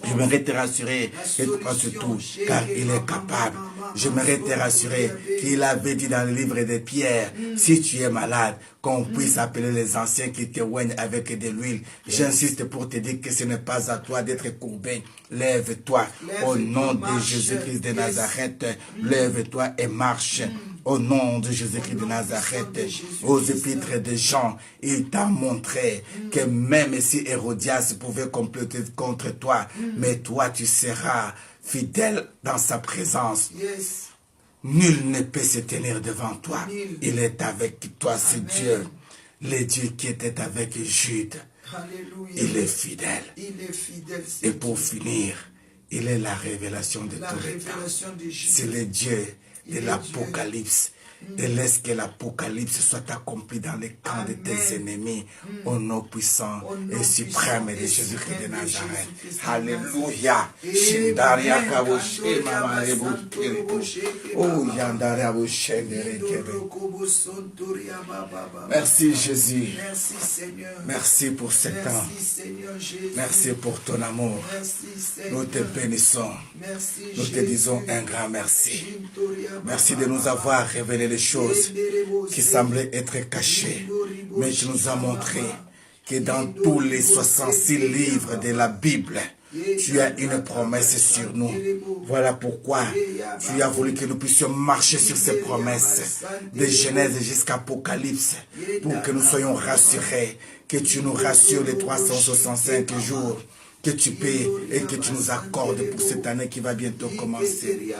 J'aimerais te rassurer que tu passes tout, car il est capable. J'aimerais te rassurer qu'il avait dit dans le livre de Pierre, si tu es malade, qu'on puisse appeler les anciens qui te oignent avec de l'huile. J'insiste pour te dire que ce n'est pas à toi d'être courbé. Lève-toi au nom de Jésus-Christ de Nazareth. Lève-toi et marche. Au nom de Jésus-Christ de Nazareth, aux épîtres de Jean, il t'a montré que même si Hérodias pouvait comploter contre toi, mais toi tu seras fidèle dans sa présence. Nul ne peut se tenir devant toi. Il est avec toi, c'est Dieu. Le Dieu qui était avec Jude. Il est fidèle. Et pour finir, il est la révélation de tous les temps. C'est le Dieu de l'Apocalypse. Et laisse que l'Apocalypse soit accompli dans les camps de tes ennemis, au nom puissant et suprême de Jésus-Christ de Nazareth. Alléluia. Merci Jésus. Merci pour ce temps. Merci pour ton amour. Nous te bénissons. Nous te disons un grand merci. Merci de nous avoir révélé les choses qui semblaient être cachées. Mais tu nous as montré que dans tous les 66 livres de la Bible, tu as une promesse sur nous. Voilà pourquoi tu as voulu que nous puissions marcher sur ces promesses, de Genèse jusqu'à Apocalypse, pour que nous soyons rassurés, que tu nous rassures les 365 jours que tu payes et que tu nous accordes pour cette année qui va bientôt commencer.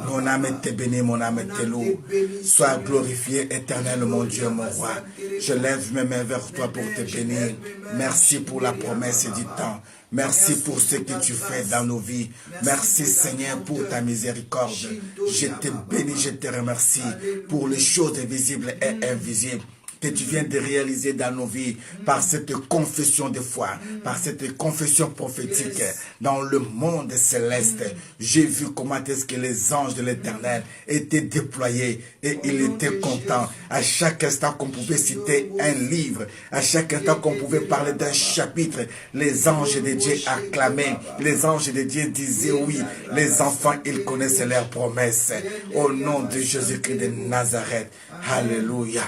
Mon âme te bénit, mon âme te loue. Sois glorifié, éternel, mon Dieu, mon roi. Je lève mes mains vers toi pour te bénir. Merci pour la promesse du temps. Merci pour ce que tu fais dans nos vies. Merci Seigneur pour ta miséricorde. Je te bénis, je te remercie pour les choses visibles et invisibles que tu viens de réaliser dans nos vies par cette confession de foi, par cette confession prophétique dans le monde céleste. J'ai vu comment est-ce que les anges de l'Éternel étaient déployés et il était content. À chaque instant qu'on pouvait citer un livre, à chaque instant qu'on pouvait parler d'un chapitre, les anges de Dieu acclamaient, les anges de Dieu disaient oui, les enfants, ils connaissent leurs promesses. Au nom de Jésus-Christ de Nazareth. Alléluia.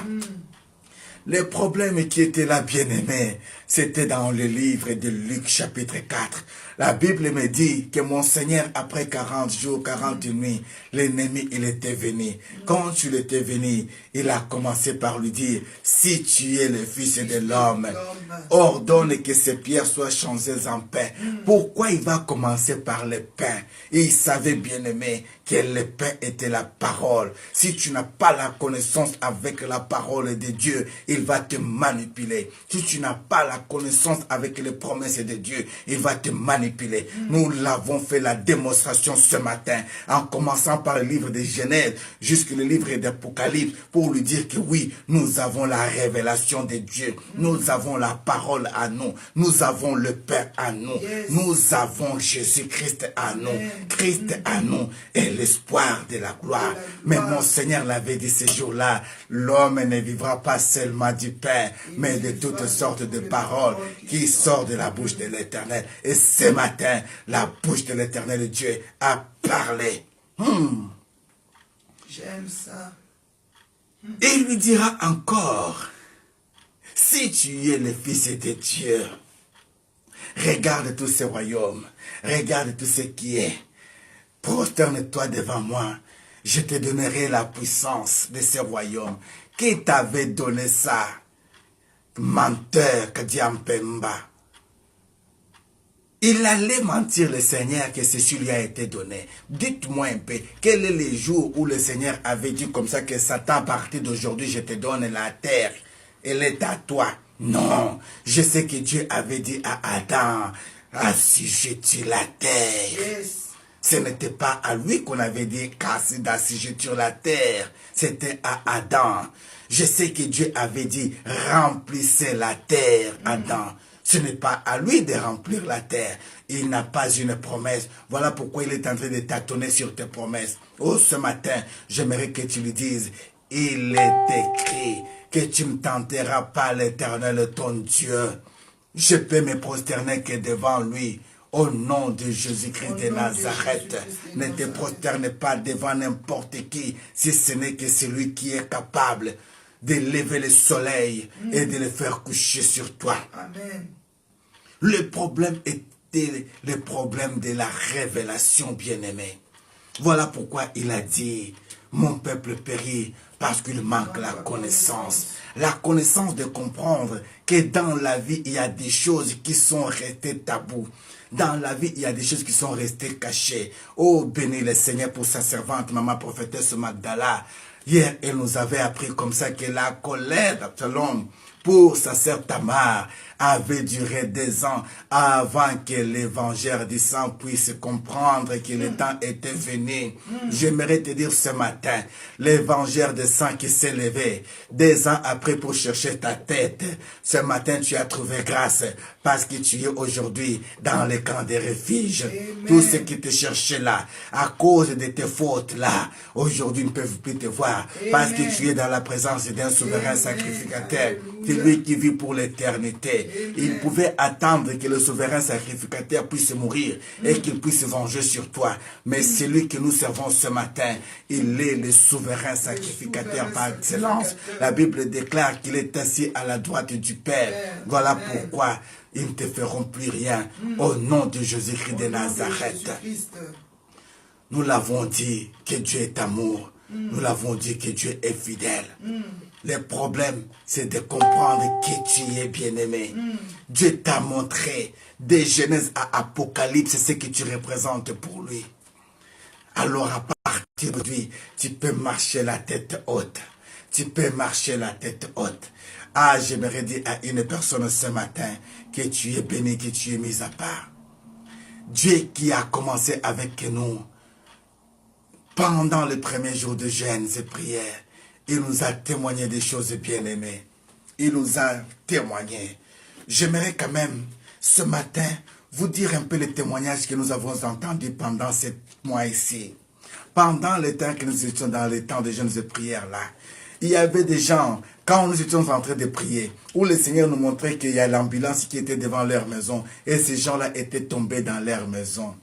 Le problème qui était là, bien-aimé, c'était dans le livre de Luc chapitre 4. La Bible me dit que mon Seigneur, après 40 jours, 40 nuits, l'ennemi, il était venu. Quand il était venu, il a commencé par lui dire, si tu es le Fils de l'homme, ordonne que ces pierres soient changées en pain. Pourquoi il va commencer par le pain? Et il savait, bien-aimé, que le pain était la parole. Si tu n'as pas la connaissance avec la parole de Dieu, il va te manipuler. Si tu n'as pas la connaissance avec les promesses de Dieu, il va te manipuler. Nous l'avons fait la démonstration ce matin, en commençant par le livre de Genèse jusqu'au livre d'Apocalypse, pour lui dire que oui, nous avons la révélation de Dieu, nous avons la parole à nous, nous avons le Père à nous, nous avons Jésus-Christ à nous, Christ à nous, et l'espoir de la gloire. Mais mon Seigneur l'avait dit ce jour-là, l'homme ne vivra pas seulement du pain, mais de toutes sortes de paroles qui sortent de la bouche de l'Éternel. Et ce matin, la bouche de l'Éternel Dieu a parlé. J'aime ça. Et il lui dira encore, si tu es le Fils de Dieu, regarde tous ces royaumes, regarde tout ce qui est. Prosterne-toi devant moi, je te donnerai la puissance de ces royaumes. Qui t'avait donné ça? Menteur, Kadiampemba. Il allait mentir le Seigneur que ceci lui a été donné. Dites-moi un peu, quel est le jour où le Seigneur avait dit comme ça que Satan, à partir d'aujourd'hui, je te donne la terre. Elle est à toi. Non, je sais que Dieu avait dit à Adam, assujettis la terre. Ce n'était pas à lui qu'on avait dit d'assujettir la terre. C'était à Adam. Je sais que Dieu avait dit, remplissez la terre, Adam. Ce n'est pas à lui de remplir la terre. Il n'a pas une promesse. Voilà pourquoi il est en train de tâtonner sur tes promesses. Oh, ce matin, j'aimerais que tu lui dises, il est écrit que tu ne tenteras pas l'Éternel ton Dieu. Je peux me prosterner que devant lui. Au nom de Jésus-Christ de Nazareth, ne te prosterne pas devant n'importe qui, si ce n'est que celui qui est capable de lever le soleil et de le faire coucher sur toi. Amen. Le problème était le problème de la révélation, bien-aimé. Voilà pourquoi il a dit, mon peuple périt parce qu'il manque la connaissance. La connaissance de comprendre que dans la vie, il y a des choses qui sont restées tabous. Dans la vie, il y a des choses qui sont restées cachées. Oh, bénis le Seigneur pour sa servante, maman prophétesse Magdala. Hier, elle nous avait appris comme ça que la colère d'Absalom pour sa sœur Tamar avait duré 2 ans avant que l'évangile du sang puisse comprendre que le temps était venu. J'aimerais te dire ce matin, l'évangile du sang qui s'est levé 2 ans après pour chercher ta tête. Ce matin, tu as trouvé grâce parce que tu es aujourd'hui dans les camps de refuge. Tout ce qui te cherchait là, à cause de tes fautes là, aujourd'hui ne peuvent plus te voir parce que tu es dans la présence d'un souverain sacrificateur. C'est lui qui vit pour l'éternité. Il pouvait attendre que le souverain sacrificateur puisse mourir et qu'il puisse se venger sur toi. Mais celui que nous servons ce matin, il est le souverain sacrificateur par excellence. La Bible déclare qu'il est assis à la droite du Père. Voilà pourquoi ils ne te feront plus rien. Au nom de Jésus-Christ de Nazareth. Nous l'avons dit que Dieu est amour. Nous l'avons dit que Dieu est fidèle. Le problème, c'est de comprendre qui tu es, bien-aimé. Dieu t'a montré de Genèse à Apocalypse ce que tu représentes pour lui. Alors à partir de lui, tu peux marcher la tête haute. Tu peux marcher la tête haute. Ah, j'aimerais dire à une personne ce matin que tu es béni, que tu es mis à part. Dieu qui a commencé avec nous pendant les premiers jours de jeûne et prières, il nous a témoigné des choses bien-aimées. il nous a témoigné. J'aimerais quand même, ce matin, vous dire un peu les témoignages que nous avons entendus pendant ce mois ici. Pendant le temps que nous étions dans les temps de jeûnes et prières là, il y avait des gens, quand nous étions en train de prier, où le Seigneur nous montrait qu'il y a l'ambulance qui était devant leur maison, et ces gens-là étaient tombés dans leur maison.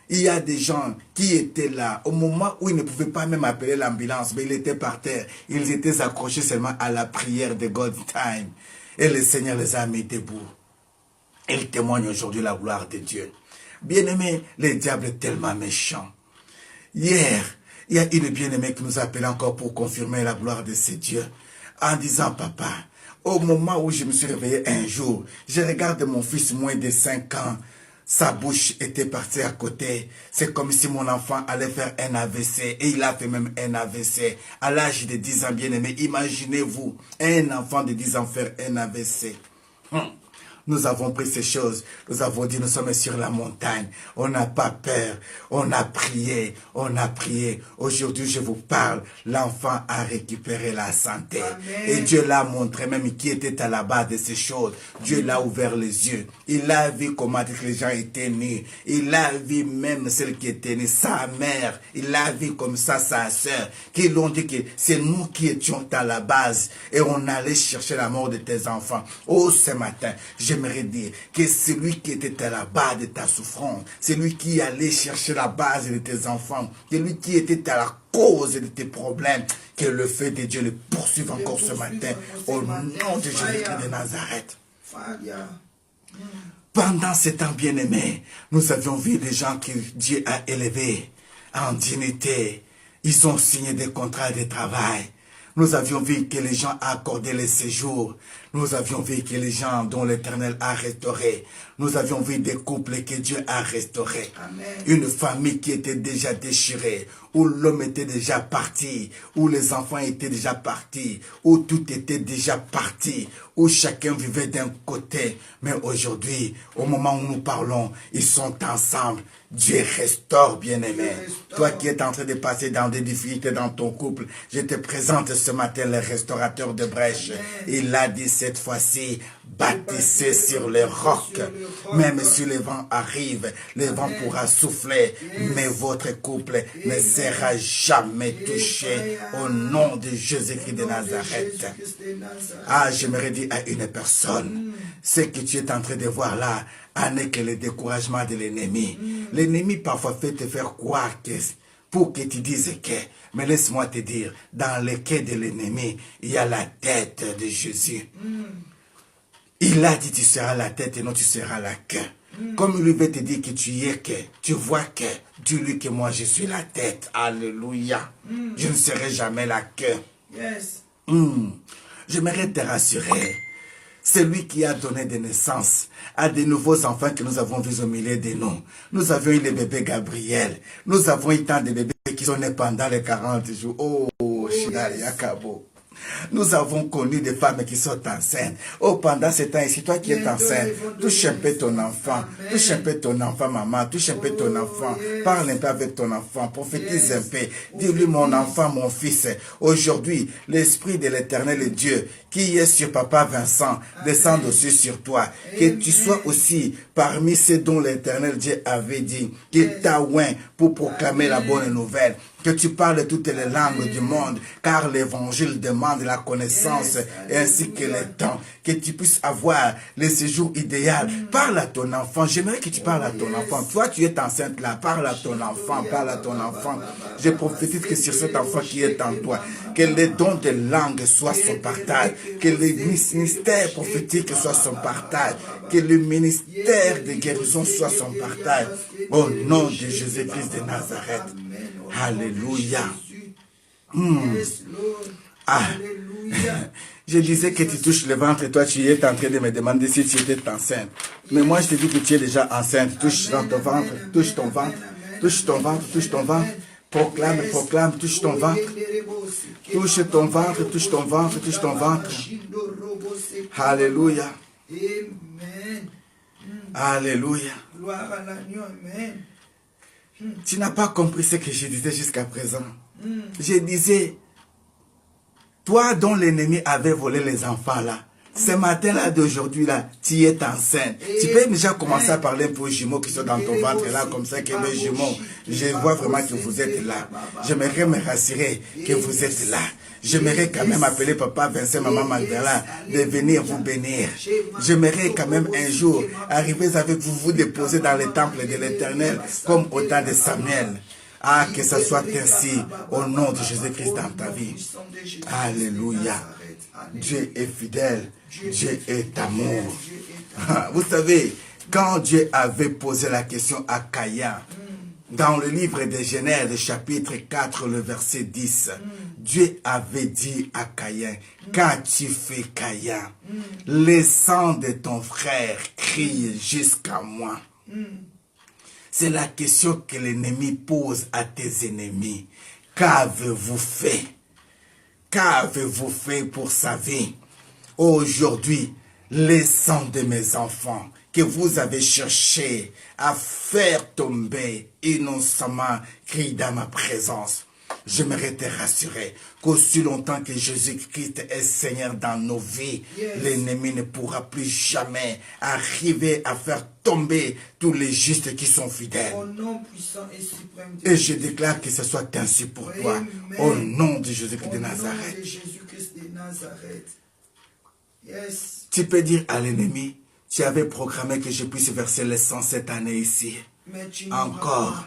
Il y a des gens qui étaient là, au moment où ils ne pouvaient pas même appeler l'ambulance, mais ils étaient par terre, ils étaient accrochés seulement à la prière de God Time. Et le Seigneur les a mis debout. Il témoigne aujourd'hui la gloire de Dieu. Bien-aimé, le diable est tellement méchant. Hier, il y a une bien-aimée qui nous appelait encore pour confirmer la gloire de ce Dieu. En disant, papa, au moment où je me suis réveillé un jour, je regarde mon fils moins de 5 ans. Sa bouche était partie à côté. C'est comme si mon enfant allait faire un AVC. Et il a fait même un AVC. À l'âge de 10 ans, bien-aimé, imaginez-vous, un enfant de 10 ans faire un AVC. Nous avons pris ces choses. Nous avons dit, nous sommes sur la montagne. On n'a pas peur. On a prié. On a prié. Aujourd'hui, je vous parle. L'enfant a récupéré la santé. Amen. Et Dieu l'a montré même qui était à la base de ces choses. Dieu l'a ouvert les yeux. Il a vu comment les gens étaient nus. Il a vu même celle qui était née, sa mère. Il a vu comme ça sa sœur. Qui l'ont dit que c'est nous qui étions à la base. Et on allait chercher la mort de tes enfants. Oh, ce matin, j'aimerais dire que celui qui était à la base de ta souffrance, celui qui allait chercher la base de tes enfants, celui qui était à la cause de tes problèmes, que le feu de Dieu le poursuive encore ce matin, au nom de Jésus-Christ de Nazareth. Pendant ce temps bien-aimé, nous avions vu des gens que Dieu a élevés en dignité. Ils ont signé des contrats de travail. Nous avions vu que les gens ont accordé les séjours. Nous avions vu que les gens dont l'Éternel a restauré. Nous avions vu des couples que Dieu a restaurés. Amen. Une famille qui était déjà déchirée, où l'homme était déjà parti, où les enfants étaient déjà partis, où tout était déjà parti, où chacun vivait d'un côté. Mais aujourd'hui, au moment où nous parlons, ils sont ensemble. Dieu restaure, bien-aimé. Toi qui es en train de passer dans des difficultés dans ton couple, je te présente ce matin le restaurateur de brèche. Il a dit cette fois-ci, bâtissez sur les rocs. Même si le vent arrive, le vent pourra souffler, mais votre couple ne sera jamais touché au nom de Jésus-Christ de Nazareth. Ah, j'aimerais dire à une personne, ce que tu es en train de voir là, n'est que le découragement de l'ennemi. L'ennemi parfois fait te faire croire que pour que tu dises que, mais laisse-moi te dire, dans le quai de l'ennemi, il y a la tête de Jésus. Il a dit tu seras la tête et non tu seras la queue. Comme il veut te dire que tu y es que, tu vois que, dis-lui que moi je suis la tête. Alléluia. Je ne serai jamais la queue. Yes. J'aimerais te rassurer. C'est lui qui a donné des naissances à de nouveaux enfants que nous avons vus au milieu de nous. Nous avions eu le bébé Gabriel. Nous avons eu tant de bébés qui sont nés pendant les 40 jours. Oh, Shidari Yakabo. Nous avons connu des femmes qui sont enceintes. Oh, pendant ce temps ici, toi qui es enceinte, touche un peu ton enfant. Touche un peu ton enfant, maman. Touche un peu ton enfant. Parle un peu avec ton enfant. Prophétise un peu. Dis-lui, mon enfant, mon fils. Aujourd'hui, l'Esprit de l'Éternel Dieu, qui est sur Papa Vincent, descend aussi sur toi. Que tu sois aussi parmi ceux dont l'Éternel Dieu avait dit qu'il t'a oint pour proclamer la bonne nouvelle. Que tu parles toutes les langues du monde, car l'évangile demande la connaissance ainsi que le temps. Que tu puisses avoir le séjour idéal. Parle à ton enfant. J'aimerais que tu parles à ton enfant. Toi, tu es enceinte là. Parle à ton enfant. Parle à ton enfant. Je prophétise que sur cet enfant qui est en toi, que les dons de langue soient son partage. Que le ministère prophétique soit son partage. Que le ministère de guérison soit son partage. Au nom de Jésus-Christ de Nazareth. Alléluia. Ah. Je disais que tu touches le ventre et toi tu es en train de me demander si tu étais enceinte. Mais moi je te dis que tu es déjà enceinte. Touche dans ton ventre, touche ton ventre, touche ton ventre, touche ton ventre. Proclame, proclame, touche ton ventre. Touche ton ventre, touche ton ventre, touche ton ventre. Alléluia. Alléluia. Tu n'as pas compris ce que je disais jusqu'à présent. Je disais, Toi dont l'ennemi avait volé les enfants là, ce matin-là d'aujourd'hui là, tu es enceinte. Tu peux déjà commencer à parler pour les jumeaux qui sont dans ton ventre là, comme ça que mes jumeaux, je vois vraiment que vous êtes là. J'aimerais me rassurer que vous êtes là. J'aimerais quand même appeler papa Vincent, maman Magdala, de venir vous bénir. J'aimerais quand même un jour arriver avec vous, vous déposer dans le temple de l'Éternel, comme au temps de Samuel. Ah, que ça soit ainsi, au nom de Jésus-Christ dans ta vie. Alléluia. Dieu est fidèle. Dieu est amour. Vous savez, quand Dieu avait posé la question à Caïn, dans le livre de Genèse, chapitre 4, le verset 10, Dieu avait dit à Caïn, qu'as-tu fait, Caïn? Le sang de ton frère crie jusqu'à moi. C'est la question que l'ennemi pose à tes ennemis. Qu'avez-vous fait? Qu'avez-vous fait pour sa vie? Aujourd'hui, le sang de mes enfants que vous avez cherché à faire tomber innocemment crie dans ma présence. J'aimerais te rassurer qu'aussi longtemps que Jésus-Christ est Seigneur dans nos vies, l'ennemi ne pourra plus jamais arriver à faire tomber tous les justes qui sont fidèles. Au nom puissant et suprême Et je déclare que ce soit ainsi pour toi. Au nom de Jésus-Christ de Nazareth. Yes. Tu peux dire à l'ennemi, tu avais programmé que je puisse verser le sang cette année ici. Encore,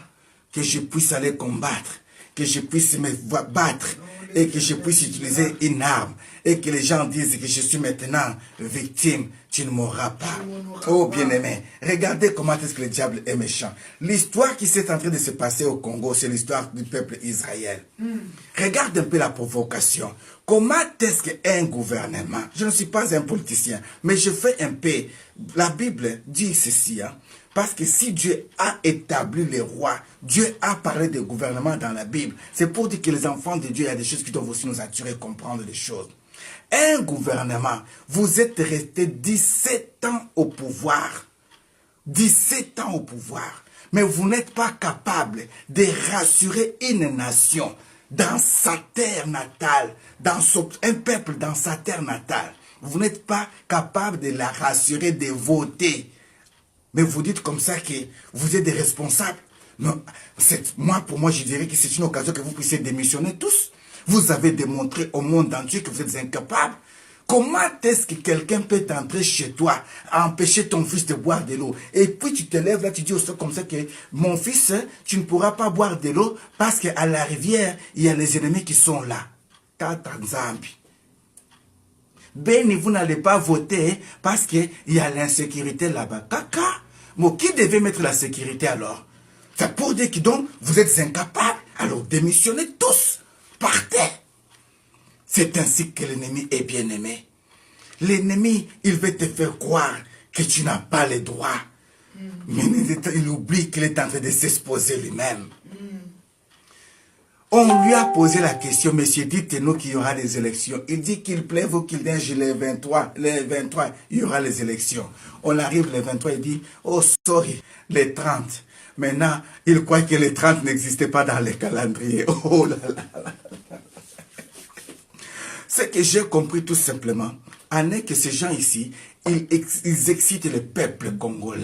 que je puisse aller combattre, que je puisse me battre et que je puisse utiliser une arme et que les gens disent que je suis maintenant victime. Tu ne mourras pas. Oh bien-aimé, regardez comment est-ce que le diable est méchant. L'histoire qui s'est en train de se passer au Congo, c'est l'histoire du peuple Israël. Regarde un peu la provocation. Comment est-ce qu'un gouvernement, je ne suis pas un politicien, mais je fais un peu, la Bible dit ceci, hein, parce que si Dieu a établi les rois, Dieu a parlé de gouvernement dans la Bible, c'est pour dire que les enfants de Dieu, il y a des choses qui doivent aussi nous attirer, comprendre les choses. Un gouvernement, vous êtes resté 17 ans au pouvoir. 17 ans au pouvoir. Mais vous n'êtes pas capable de rassurer une nation dans sa terre natale, dans un peuple dans sa terre natale. Vous n'êtes pas capable de la rassurer, de voter. Mais vous dites comme ça que vous êtes des responsables. Non, pour moi, je dirais que c'est une occasion que vous puissiez démissionner tous. Vous avez démontré au monde entier que vous êtes incapables. Comment est-ce que quelqu'un peut entrer chez toi, empêcher ton fils de boire de l'eau? Et puis tu te lèves là, tu dis aussi comme ça que mon fils, tu ne pourras pas boire de l'eau parce qu'à la rivière, il y a les ennemis qui sont là. Tata Nzambi. Ben, vous n'allez pas voter parce qu'il y a l'insécurité là-bas. Caca. Mais qui devait mettre la sécurité alors? C'est pour dire que donc vous êtes incapables. Alors démissionnez tous. Partez. C'est ainsi que l'ennemi est bien aimé. L'ennemi, il veut te faire croire que tu n'as pas les droits. Mais il oublie qu'il est en train de s'exposer lui-même. On lui a posé la question, monsieur, dites-nous qu'il y aura des élections. Il dit qu'il pleuve ou qu'il neige le 23, il y aura les élections. On arrive le 23, il dit, oh sorry, les 30. Maintenant, il croit que les 30 n'existaient pas dans les calendriers. Oh là là. Ce que j'ai compris tout simplement, est que ces gens ici, ils excitent le peuple congolais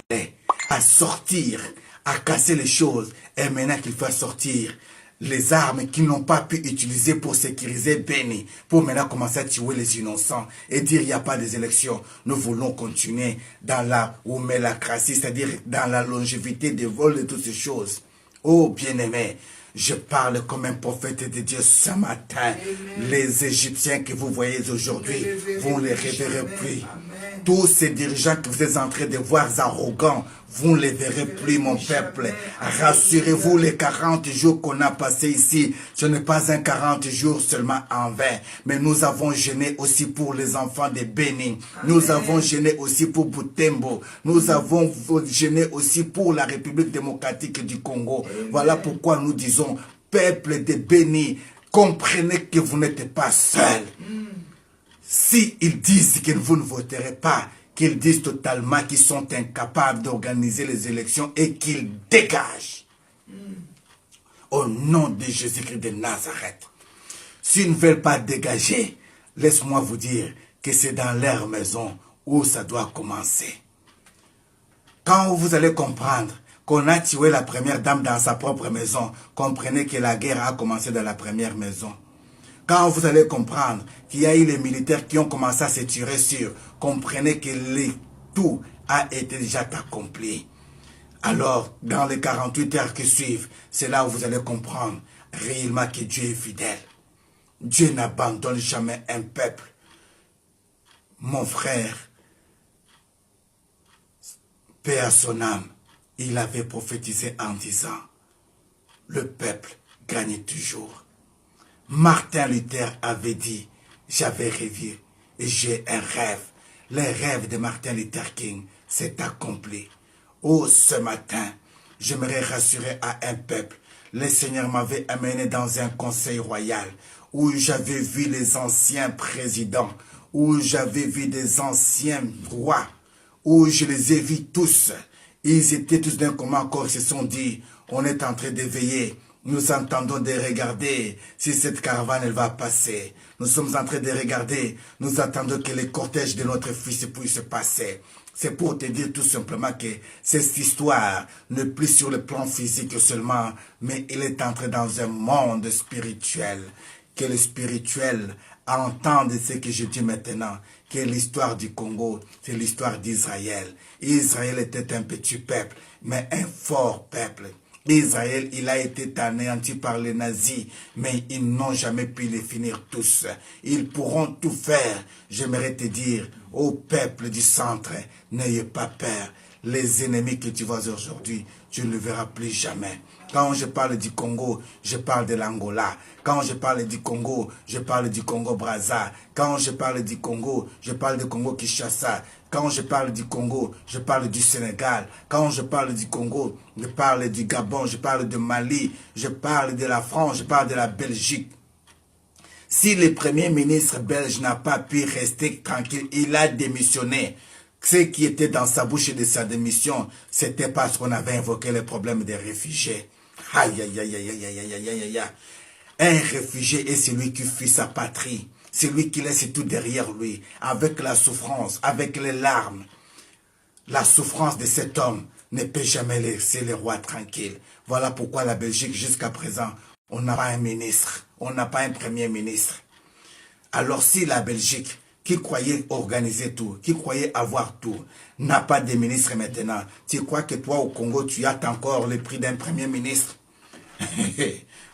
à sortir, à casser les choses. Et maintenant qu'il faut sortir les armes qu'ils n'ont pas pu utiliser pour sécuriser Beni, pour maintenant commencer à tuer les innocents et dire il n'y a pas des élections. Nous voulons continuer dans la oumélacratie, c'est-à-dire dans la longévité des vols et toutes ces choses. Oh bien-aimé, je parle comme un prophète de Dieu ce matin. Amen. Les Égyptiens que vous voyez aujourd'hui, vous ne les reverrez plus. Amen. Tous ces dirigeants que vous êtes en train de voir arrogants, vous ne les verrez plus, mon peuple. Rassurez-vous, les 40 jours qu'on a passés ici, ce n'est pas un 40 jours seulement en vain. Mais nous avons gêné aussi pour les enfants de Bénin. Nous avons gêné aussi pour Butembo. Nous avons gêné aussi pour la République démocratique du Congo. Amen. Voilà pourquoi nous disons, peuple de Bénin, comprenez que vous n'êtes pas seul. Si ils disent que vous ne voterez pas, qu'ils disent totalement qu'ils sont incapables d'organiser les élections et qu'ils dégagent. Au nom de Jésus-Christ de Nazareth. S'ils ne veulent pas dégager, laisse-moi vous dire que c'est dans leur maison où ça doit commencer. Quand vous allez comprendre qu'on a tué la première dame dans sa propre maison, comprenez que la guerre a commencé dans la première maison. Quand vous allez comprendre qu'il y a eu les militaires qui ont commencé à se tirer sur, comprenez que tout a été déjà accompli. Alors, dans les 48 heures qui suivent, c'est là où vous allez comprendre réellement que Dieu est fidèle. Dieu n'abandonne jamais un peuple. Mon frère, paix à son âme, il avait prophétisé en disant, le peuple gagne toujours. Martin Luther avait dit, j'avais rêvé et j'ai un rêve. Le rêve de Martin Luther King s'est accompli. Oh, ce matin, j'aimerais rassurer à un peuple. Le Seigneur m'avait amené dans un conseil royal où j'avais vu les anciens présidents, où j'avais vu des anciens rois, où je les ai vus tous. Ils étaient tous d'un commun accord, ils se sont dit, on est en train de veiller. Nous entendons de regarder si cette caravane elle va passer. Nous sommes en train de regarder, nous attendons que les cortèges de notre fils puissent passer. C'est pour te dire tout simplement que cette histoire n'est plus sur le plan physique seulement, mais il est entré dans un monde spirituel. Que le spirituel entende ce que je dis maintenant, que l'histoire du Congo, c'est l'histoire d'Israël. Israël était un petit peuple, mais un fort peuple. Israël, il a été anéanti par les nazis, mais ils n'ont jamais pu les finir tous. Ils pourront tout faire. J'aimerais te dire, au peuple du centre, n'ayez pas peur. Les ennemis que tu vois aujourd'hui, tu ne les verras plus jamais. Quand je parle du Congo, je parle de l'Angola. Quand je parle du Congo, je parle du Congo-Brazza. Quand je parle du Congo, je parle du Congo-Kinshasa. Quand je parle du Congo, je parle du Sénégal. Quand je parle du Congo, je parle du Gabon, je parle de Mali, je parle de la France, je parle de la Belgique. Si le premier ministre belge n'a pas pu rester tranquille, il a démissionné. Ce qui était dans sa bouche de sa démission, c'était parce qu'on avait invoqué le problème des réfugiés. Aïe, aïe, aïe, aïe, aïe, aïe, aïe, aïe, aïe. Un réfugié est celui qui fuit sa patrie. C'est lui qui laisse tout derrière lui, avec la souffrance, avec les larmes. La souffrance de cet homme ne peut jamais laisser les rois tranquilles. Voilà pourquoi la Belgique, jusqu'à présent, on n'a pas un ministre, on n'a pas un premier ministre. Alors si la Belgique, qui croyait organiser tout, qui croyait avoir tout, n'a pas de ministre maintenant, tu crois que toi au Congo, tu as encore le prix d'un premier ministre?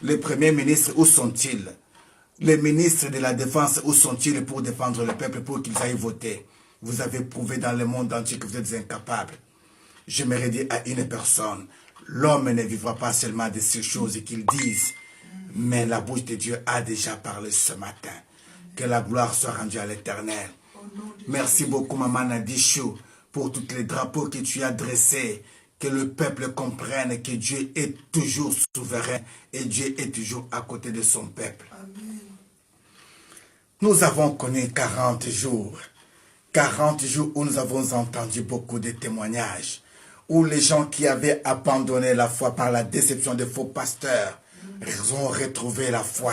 Les premiers ministres, où sont-ils? Les ministres de la Défense, où sont-ils pour défendre le peuple, pour qu'ils aillent voter? Vous avez prouvé dans le monde entier que vous êtes incapables. J'aimerais dire à une personne, l'homme ne vivra pas seulement de ces choses qu'ils disent, mais la bouche de Dieu a déjà parlé ce matin. Que la gloire soit rendue à l'Éternel. Merci beaucoup, Maman Nadichou, pour tous les drapeaux que tu as dressés. Que le peuple comprenne que Dieu est toujours souverain et Dieu est toujours à côté de son peuple. Amen. Nous avons connu 40 jours. 40 jours où nous avons entendu beaucoup de témoignages. Où les gens qui avaient abandonné la foi par la déception des faux pasteurs ont retrouvé la foi.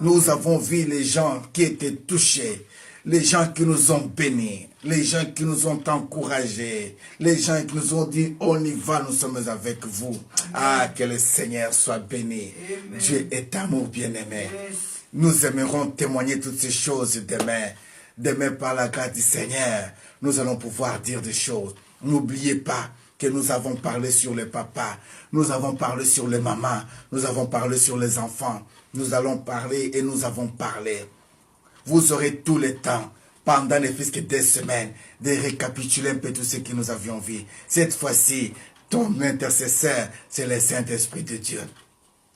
Nous avons vu les gens qui étaient touchés, les gens qui nous ont bénis, les gens qui nous ont encouragés, les gens qui nous ont dit, on y va, nous sommes avec vous. Amen. Ah, que le Seigneur soit béni. Amen. Dieu est amour bien-aimé. Yes. Nous aimerons témoigner toutes ces choses demain. Demain, par la grâce du Seigneur, nous allons pouvoir dire des choses. N'oubliez pas que nous avons parlé sur les papas, nous avons parlé sur les mamans, nous avons parlé sur les enfants. Nous allons parler et nous avons parlé. Vous aurez tout le temps, pendant les fisques des semaines, de récapituler un peu tout ce que nous avions vu. Cette fois-ci, ton intercesseur, c'est le Saint-Esprit de Dieu.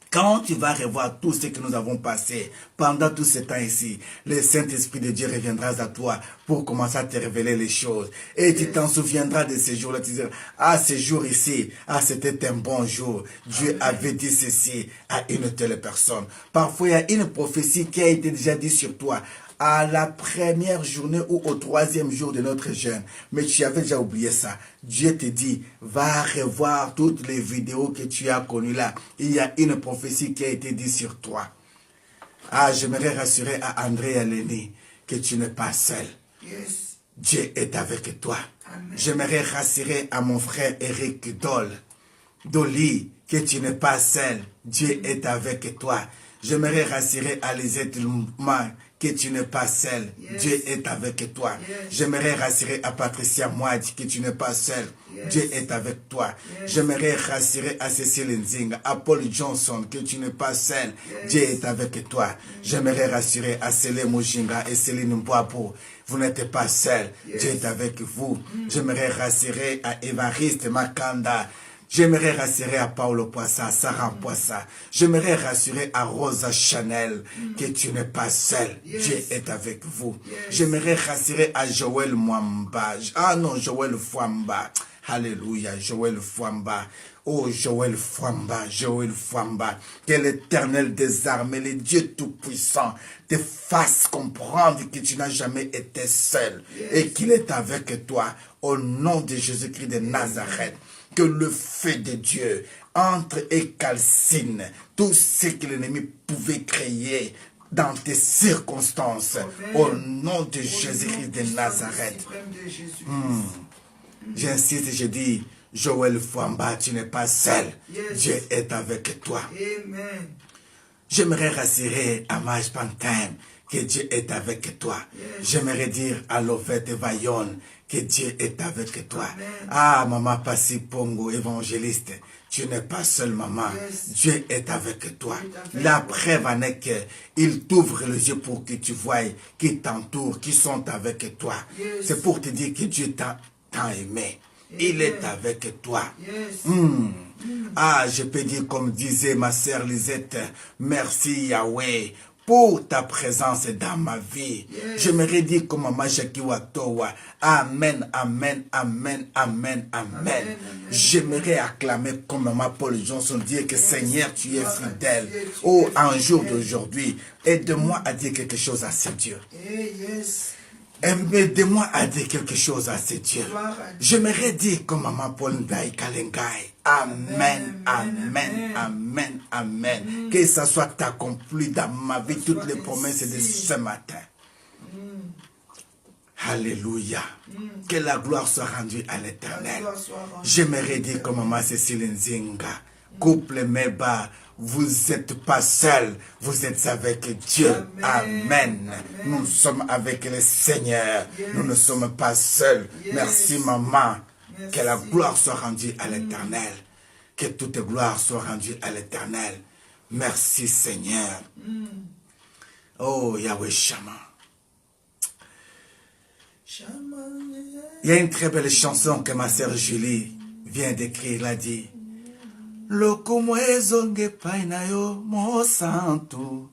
Quand tu vas revoir tout ce que nous avons passé pendant tout ce temps ici, le Saint-Esprit de Dieu reviendra à toi pour commencer à te révéler les choses. Et tu t'en souviendras de ces jours-là. Tu diras, ah, ce jour ici, ah, c'était un bon jour. Dieu avait dit ceci à une telle personne. Parfois, il y a une prophétie qui a été déjà dite sur toi à la première journée ou au troisième jour de notre jeûne. Mais tu avais déjà oublié ça. Dieu te dit, va revoir toutes les vidéos que tu as connues là. Il y a une prophétie qui a été dite sur toi. Ah, j'aimerais rassurer à André et à Lénie que tu n'es pas seul. Yes. Dieu est avec toi. Amen. J'aimerais rassurer à mon frère Eric Dolly, que tu n'es pas seul. Dieu est avec toi. J'aimerais rassurer à Lisette Luma que tu n'es pas seul. Yes. Dieu est avec toi. Yes. J'aimerais rassurer à Patricia Mouadi que tu n'es pas seul. Yes. Dieu est avec toi. Yes. J'aimerais rassurer à Cécile Nzinga, à Paul Johnson que tu n'es pas seul. Yes. Dieu est avec toi. J'aimerais rassurer à Céline Mujinga et Céline Mbouabou. Vous n'êtes pas seul. Yes. Dieu est avec vous. J'aimerais rassurer à Évariste Makanda. J'aimerais rassurer à Paolo Poissa, Sarah Poissa. J'aimerais rassurer à Rosa Chanel que tu n'es pas seul. Yes. Dieu est avec vous. Yes. J'aimerais rassurer à Joël Mwamba. Ah non, Joël Fouamba. Alléluia, Joël Fouamba. Oh, Joël Fouamba, Joël Fouamba. Que l'Éternel des armées, le Dieu Tout-Puissant, te fasse comprendre que tu n'as jamais été seul. Yes. Et qu'il est avec toi. Au nom de Jésus-Christ de Nazareth. Que le feu de Dieu entre et calcine tout ce que l'ennemi pouvait créer dans tes circonstances. Amen. Au nom de Au Jésus-Christ nom de puissant et Nazareth. suprême de Jésus-Christ. J'insiste, je dis, Joël Fouamba, tu n'es pas seul. Yes. Dieu est avec toi. Amen. J'aimerais rassurer à Maj Pantin que Dieu est avec toi. Yes. J'aimerais dire à Lovette Vaillon que Dieu est avec toi. Amen. Ah, Maman Passi Pongo, évangéliste, tu n'es pas seul, maman. Yes. Dieu est avec toi. Dieu est avec La toi. preuve en est qu'il t'ouvre les yeux pour que tu voies qui t'entourent, qui sont avec toi. Yes. C'est pour te dire que Dieu t'a aimé. Il est avec toi. Yes. Ah, je peux dire comme disait ma sœur Lisette, merci Yahweh pour ta présence dans ma vie. Yes. J'aimerais dire comme Maman Jackie Watowa, Amen, Amen, Amen, Amen, Amen. Amen. J'aimerais acclamer comme Maman Paul Johnson, dire que Seigneur, tu es fidèle. Dieu, tu Oh, es un jour fidèle. d'aujourd'hui, aide-moi à dire quelque chose à ce Dieu. Eh, yes. Aide-moi à dire quelque chose à ce Dieu. Gloire à Dieu. J'aimerais dire comme Maman Paul Ndaï Kalengai. Amen, amen, amen, amen. Que ça soit accompli dans ma vie, toutes les promesses de ce matin. Alléluia. Que la gloire soit rendue à l'Éternel. La gloire soit rendue. J'aimerais dire comme Maman Cécile Nzinga. Couple Meba, vous n'êtes pas seul, vous êtes avec Dieu. Amen. Amen. Nous sommes avec le Seigneur. Yes. Nous ne sommes pas seuls. Yes. Merci maman. Merci. Que la gloire soit rendue à l'Éternel. Que toute gloire soit rendue à l'Éternel. Merci Seigneur. Oh Yahweh Shama. Il y a une très belle chanson que ma sœur Julie vient d'écrire. Elle a dit: Lokomwezonge painayo mo santu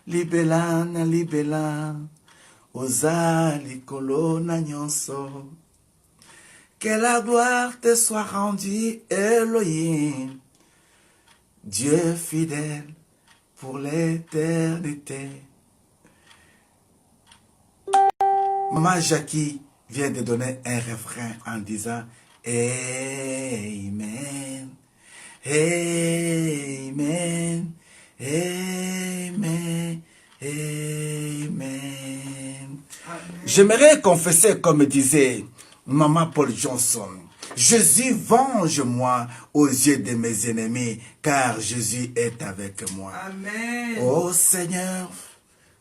libela na libela oza likolo na nyonso. Que la gloire te soit rendue, Elohim, Dieu fidèle pour l'éternité. Maman Jackie vient de donner un refrain en disant Amen. Amen, amen, amen. J'aimerais confesser comme disait Maman Paul Johnson. Jésus, venge-moi aux yeux de mes ennemis, car Jésus est avec moi. Amen. Ô Seigneur,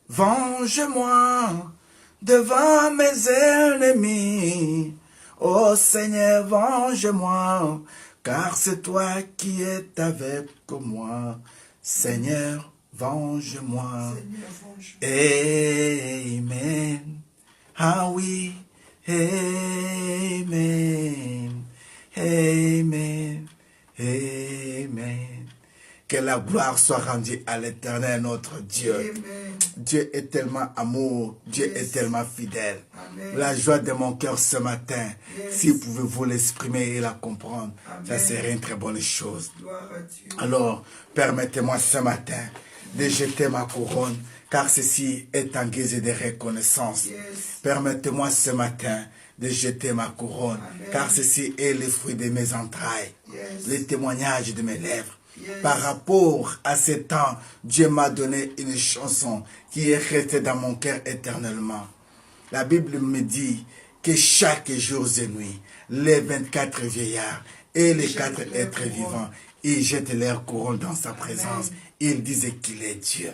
venge-moi devant mes ennemis. Ô Seigneur, venge-moi, car c'est toi qui es avec moi. Seigneur, venge-moi. Seigneur, venge. Amen. Ah oui, Amen. Amen. Amen. Que la gloire soit rendue à l'Éternel, notre Dieu. Amen. Dieu est tellement amour, Dieu Yes. est tellement fidèle. Amen. La joie de mon cœur ce matin, Yes. si vous pouvez vous l'exprimer et la comprendre, Amen. ça serait une très bonne chose. Gloire à Dieu. Alors, permettez-moi ce matin de jeter ma couronne, car ceci est en guise de reconnaissance. Yes. Permettez-moi ce matin de jeter ma couronne, Amen. car ceci est le fruit de mes entrailles, Yes. le témoignage de mes lèvres. Par rapport à ces temps, Dieu m'a donné une chanson qui est restée dans mon cœur éternellement. La Bible me dit que chaque jour et nuit, les 24 vieillards et les 4 êtres vivants, ils jettent leur couronne dans sa présence. Ils disent qu'il est Dieu.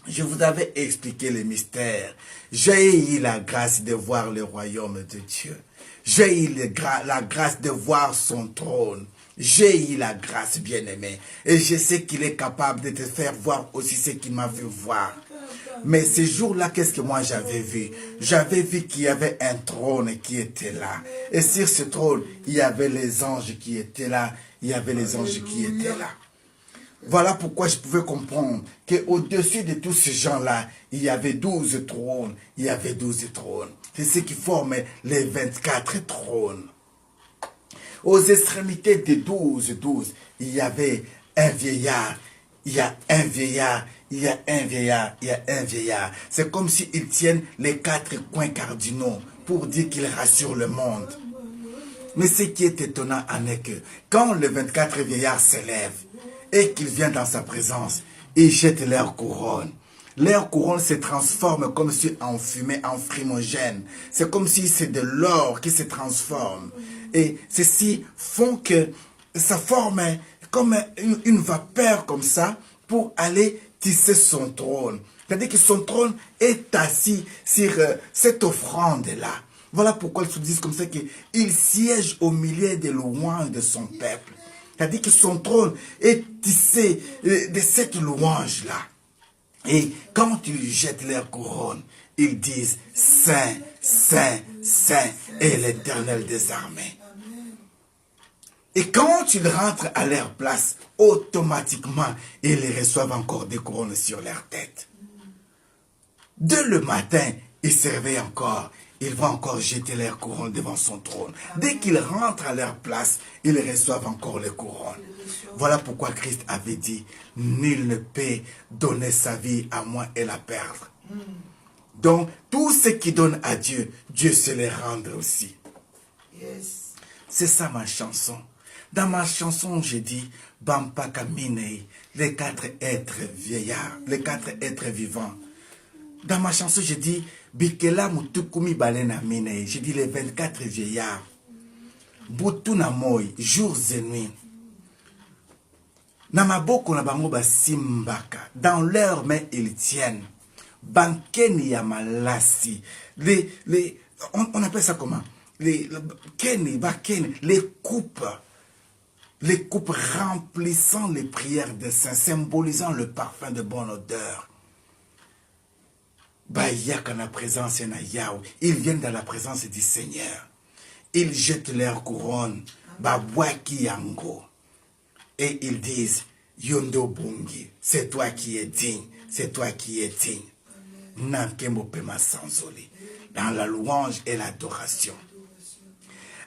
Je vous avais expliqué le mystère. J'ai eu la grâce de voir le royaume de Dieu. J'ai eu la grâce de voir son trône. J'ai eu la grâce, bien-aimé. Et je sais qu'il est capable de te faire voir aussi ce qu'il m'a vu voir. Mais ce jour-là, qu'est-ce que moi j'avais vu? J'avais vu qu'il y avait un trône qui était là. Et sur ce trône, il y avait les anges qui étaient là. Il y avait les anges qui étaient là. Voilà pourquoi je pouvais comprendre qu'au-dessus de tous ces gens-là, il y avait 12 trônes. Il y avait 12 trônes. C'est ce qui forme les 24 trônes. Aux extrémités des 12, il y avait un vieillard. Il y a un vieillard. Il y a un vieillard, il y a un vieillard. C'est comme s'ils tiennent les 4 coins cardinaux pour dire qu'ils rassurent le monde. Mais ce qui est étonnant en est que quand les 24 vieillards s'élèvent et qu'ils viennent dans sa présence, ils jettent leur couronne. Leur couronne se transforme comme si en fumée, en frimogène. C'est comme si c'est de l'or qui se transforme. Et ceci font que ça forme comme une vapeur comme ça pour aller tisser son trône. C'est-à-dire que son trône est assis sur cette offrande-là. Voilà pourquoi ils se disent comme ça qu'il siège au milieu des louanges de son peuple. C'est-à-dire que son trône est tissé de cette louange-là. Et quand ils jettent leur couronne, ils disent « Saint, Saint, Saint est l'Éternel des armées ». Et quand ils rentrent à leur place, automatiquement, ils reçoivent encore des couronnes sur leur tête. Dès le matin, ils se réveillent encore. Ils vont encore jeter leurs couronnes devant son trône. Dès qu'ils rentrent à leur place, ils reçoivent encore les couronnes. Voilà pourquoi Christ avait dit, nul ne peut donner sa vie à moi et la perdre. Donc, tout ce qui donne à Dieu, Dieu se les rend aussi. C'est ça ma chanson. Dans ma chanson, j'ai dit, Bampaka Minei, les 4 êtres vieillards, les 4 êtres vivants. Dans ma chanson, j'ai dit, Bikela Mutukumi Balena Minei, j'ai dit les 24 vieillards. Butuna Moi, jours et nuits. Namaboko Nabango Basimbaka, dans leurs mains ils tiennent. Bankeni Yamalasi, on appelle ça comment? Les coupes. Les coupes remplissant les prières des saints, symbolisant le parfum de bonne odeur. Bayakana présence na Yahweh. Ils viennent dans la présence du Seigneur. Ils jettent leur couronne. Babwaki yango. Et ils disent, Yondo Bungi, c'est toi qui es digne, c'est toi qui es digne. Nankemo Pema Sanzoli. Dans la louange et l'adoration.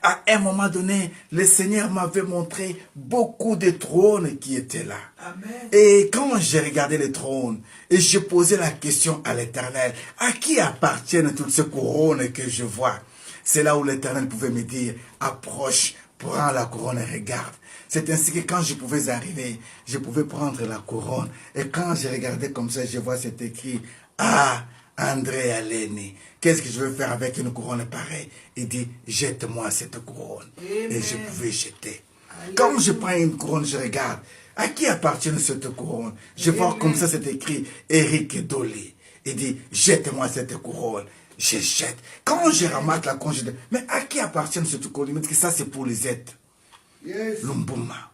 À un moment donné, le Seigneur m'avait montré beaucoup de trônes qui étaient là. Amen. Et quand j'ai regardé les trônes, et j'ai posé la question à l'Éternel, à qui appartiennent toutes ces couronnes que je vois? C'est là où l'Éternel pouvait me dire, approche, prends la couronne et regarde. C'est ainsi que quand je pouvais arriver, je pouvais prendre la couronne. Et quand je regardais comme ça, je vois cet écrit, ah, André Aleni, qu'est-ce que je veux faire avec une couronne pareille? Il dit, jette-moi cette couronne. Amen. Et je pouvais jeter. Amen. Quand je prends une couronne, je regarde, à qui appartient cette couronne? Je vois comme ça, c'est écrit, Eric Dolly. Il dit, jette-moi cette couronne. Je jette. Quand je ramasse la couronne, je dis, mais à qui appartient cette couronne? Il me dit que ça, c'est pour les êtres. Yes. Lumbuma.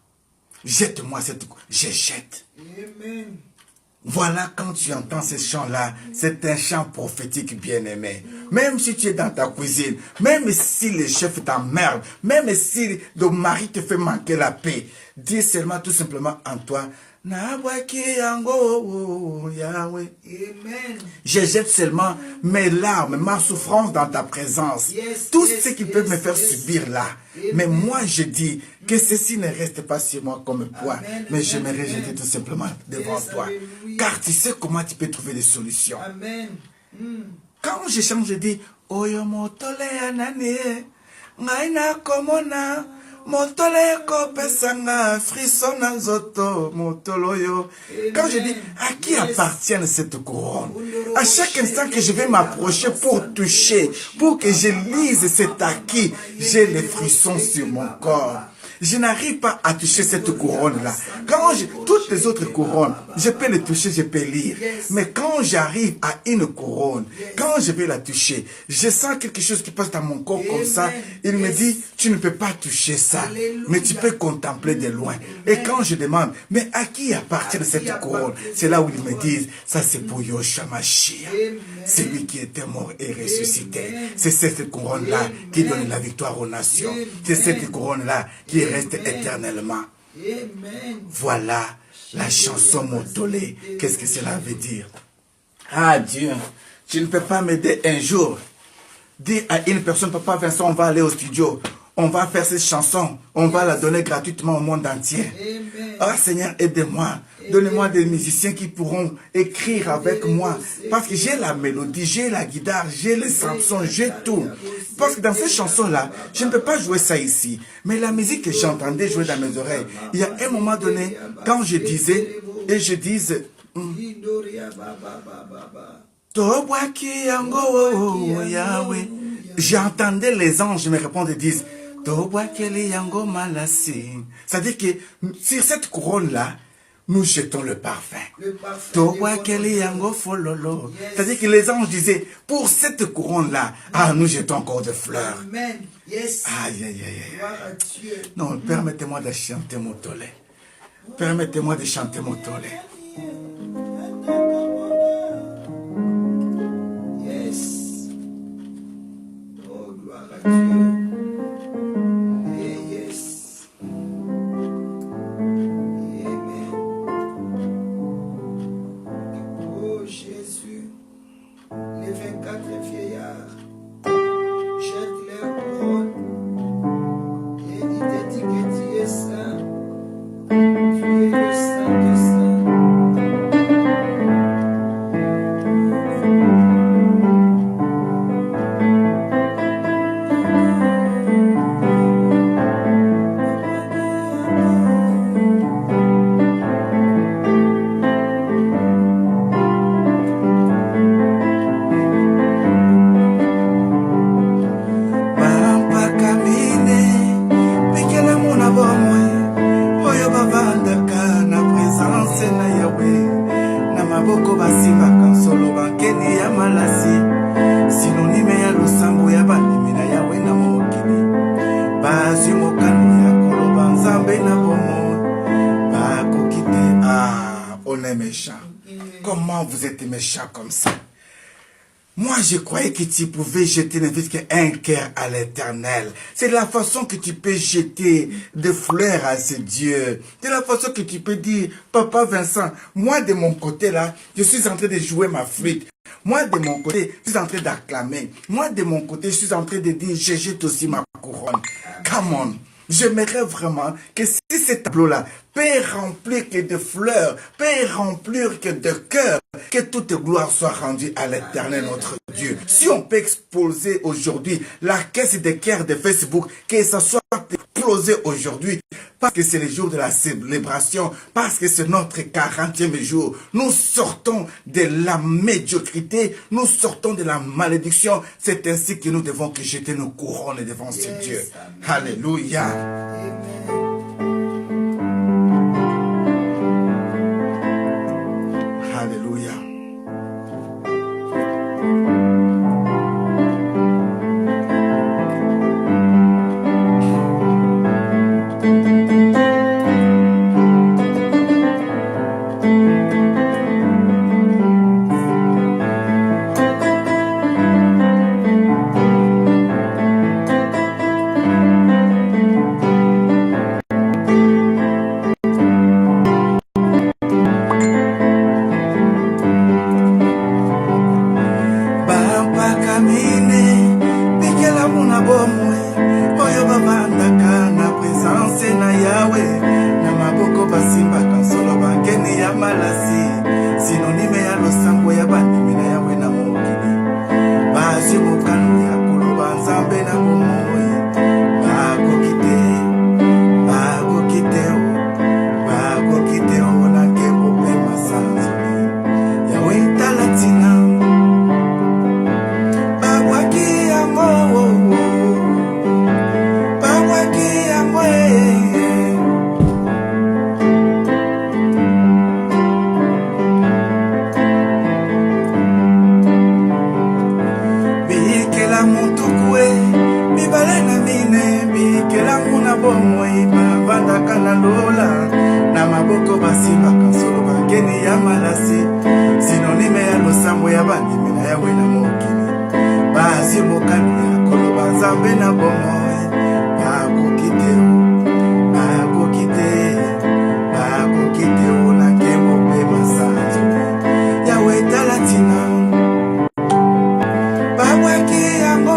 Jette-moi cette couronne. Je jette. Amen. Voilà, quand tu entends ce chant-là, c'est un chant prophétique bien-aimé. Même si tu es dans ta cuisine, même si le chef t'emmerde, même si le mari te fait manquer la paix, dis seulement tout simplement en toi, Yahweh. Je jette seulement mes larmes, ma souffrance dans ta présence. Tout ce qui peut me faire subir là. Mais moi je dis que ceci ne reste pas sur moi comme poids, mais je me rejeter tout simplement devant toi. Car tu sais comment tu peux trouver des solutions. Quand je chante, je dis, Oyomotole anane, ngaina komona, Motole kopesanga, frisson na nzoto, motoloyo. Quand je dis, à qui appartient cette couronne? À chaque instant que je vais m'approcher pour toucher, pour que je lise cet acquis, j'ai les frissons sur mon corps. Je n'arrive pas à toucher cette couronne-là. Toutes les autres couronnes, je peux les toucher, je peux lire. Mais quand j'arrive à une couronne, quand je vais la toucher, je sens quelque chose qui passe dans mon corps comme ça. Il me dit, tu ne peux pas toucher ça, mais tu peux contempler de loin. Et quand je demande, mais à qui appartient cette couronne? C'est là où ils me disent, ça c'est pour Yoshua Mashiach. C'est lui qui était mort et ressuscité. C'est cette couronne-là qui donne la victoire aux nations. C'est cette couronne-là qui reste éternellement. Voilà la chanson Motolé. Qu'est-ce que cela veut dire? Ah Dieu, tu ne peux pas m'aider un jour. Dis à une personne, Papa Vincent, on va aller au studio. On va faire cette chanson. On va la donner gratuitement au monde entier. Ah Seigneur, aide-moi. Donnez-moi des musiciens qui pourront écrire avec moi. Parce que j'ai la mélodie, j'ai la guitare, j'ai les chansons, j'ai tout. Parce que dans ces chansons-là, je ne peux pas jouer ça ici. Mais la musique que j'entendais jouer dans mes oreilles, il y a un moment donné, quand je disais, et je disais, j'entendais les anges me répondre et disent, c'est-à-dire que sur cette couronne-là, nous jetons le parfum. C'est-à-dire que les anges disaient, pour cette couronne-là, nous jetons encore des fleurs. Amen. Yes. Aïe, aïe, aïe. Non, permettez-moi de chanter mon tollé. Permettez-moi de chanter mon tollé. Yes. Oh, gloire à Dieu. Comment vous êtes méchant comme ça? Moi, je croyais que tu pouvais jeter n'importe qu'un cœur à l'Éternel. C'est la façon que tu peux jeter des fleurs à ce Dieu. C'est la façon que tu peux dire, Papa Vincent, moi de mon côté là, je suis en train de jouer ma flûte. Moi de mon côté, je suis en train d'acclamer. Moi de mon côté, je suis en train de dire, je jette aussi ma couronne. Come on. J'aimerais vraiment que si ce tableau-là peut remplir que de fleurs, peut remplir que de cœurs, que toute gloire soit rendue à l'Éternel notre Dieu. Si on peut exposer aujourd'hui la caisse de cœurs de Facebook, que ça soit explosé aujourd'hui, parce que c'est le jour de la célébration, parce que c'est notre 40e jour. Nous sortons de la médiocrité, nous sortons de la malédiction. C'est ainsi que nous devons que jeter nos couronnes devant ce Dieu. Alléluia. Alléluia. beni ya malasi sinonime ya losambo ya bandimi na yawe na mokili bazi mokani ya koloba nzambe na bomoi bakoki te na nkembo mpe masanzo yawe tala ntina babwaki yango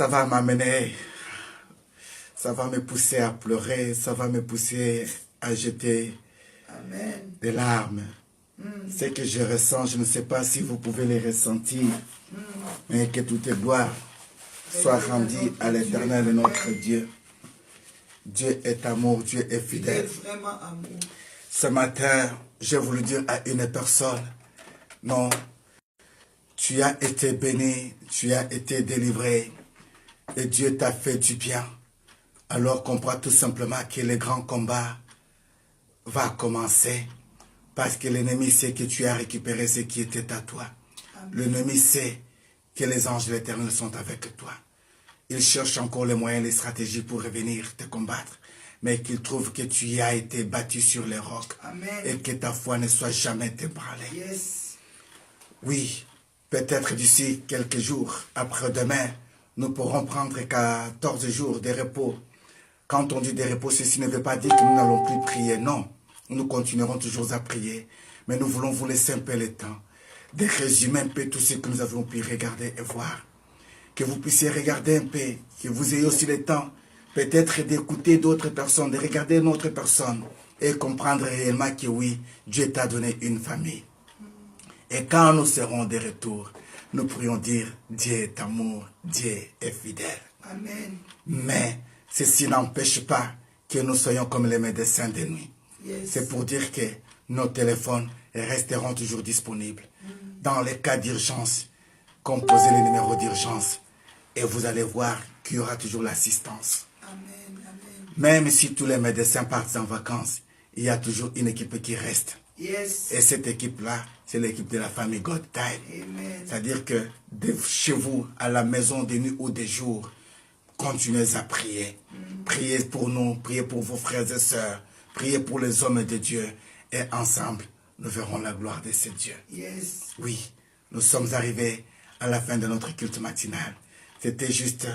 ça va m'amener, ça va me pousser à pleurer, ça va me pousser à jeter des larmes. Ce que je ressens, je ne sais pas si vous pouvez les ressentir, mais que toute gloire soit rendue à l'Éternel, notre Dieu. Dieu est amour, Dieu est fidèle. Il est vraiment amour. Ce matin, je voulais dire à une personne, non, tu as été béni, tu as été délivré, et Dieu t'a fait du bien. Alors comprends tout simplement que le grand combat va commencer, parce que l'ennemi sait que tu as récupéré ce qui était à toi. L'ennemi sait que les anges de l'Éternel sont avec toi. Il cherche encore les moyens, les stratégies pour revenir te combattre, mais qu'il trouve que tu as été battu sur les rocs. Amen. Et que ta foi ne soit jamais ébranlée. Yes. Oui, peut-être d'ici quelques jours, après-demain, nous pourrons prendre 14 jours de repos. Quand on dit de repos, ceci ne veut pas dire que nous n'allons plus prier. Non, nous continuerons toujours à prier. Mais nous voulons vous laisser un peu le temps de résumer un peu tout ce que nous avons pu regarder et voir. Que vous puissiez regarder un peu, que vous ayez aussi le temps peut-être d'écouter d'autres personnes, de regarder une autre personne et comprendre réellement que oui, Dieu t'a donné une famille. Et quand nous serons de retour, nous pourrions dire Dieu est amour, Dieu est fidèle. Amen. Mais ceci n'empêche pas que nous soyons comme les médecins de nuit. Yes. C'est pour dire que nos téléphones resteront toujours disponibles. Dans les cas d'urgence, composez les numéros d'urgence et vous allez voir qu'il y aura toujours l'assistance. Amen. Amen. Même si tous les médecins partent en vacances, il y a toujours une équipe qui reste. Yes. Et cette équipe-là, c'est l'équipe de la famille God Time. Amen. C'est-à-dire que de chez vous, à la maison, de nuit ou de jour, continuez à prier. Priez pour nous, priez pour vos frères et sœurs, priez pour les hommes de Dieu. Et ensemble, nous verrons la gloire de ce Dieu. Yes. Oui, nous sommes arrivés à la fin de notre culte matinal. C'était juste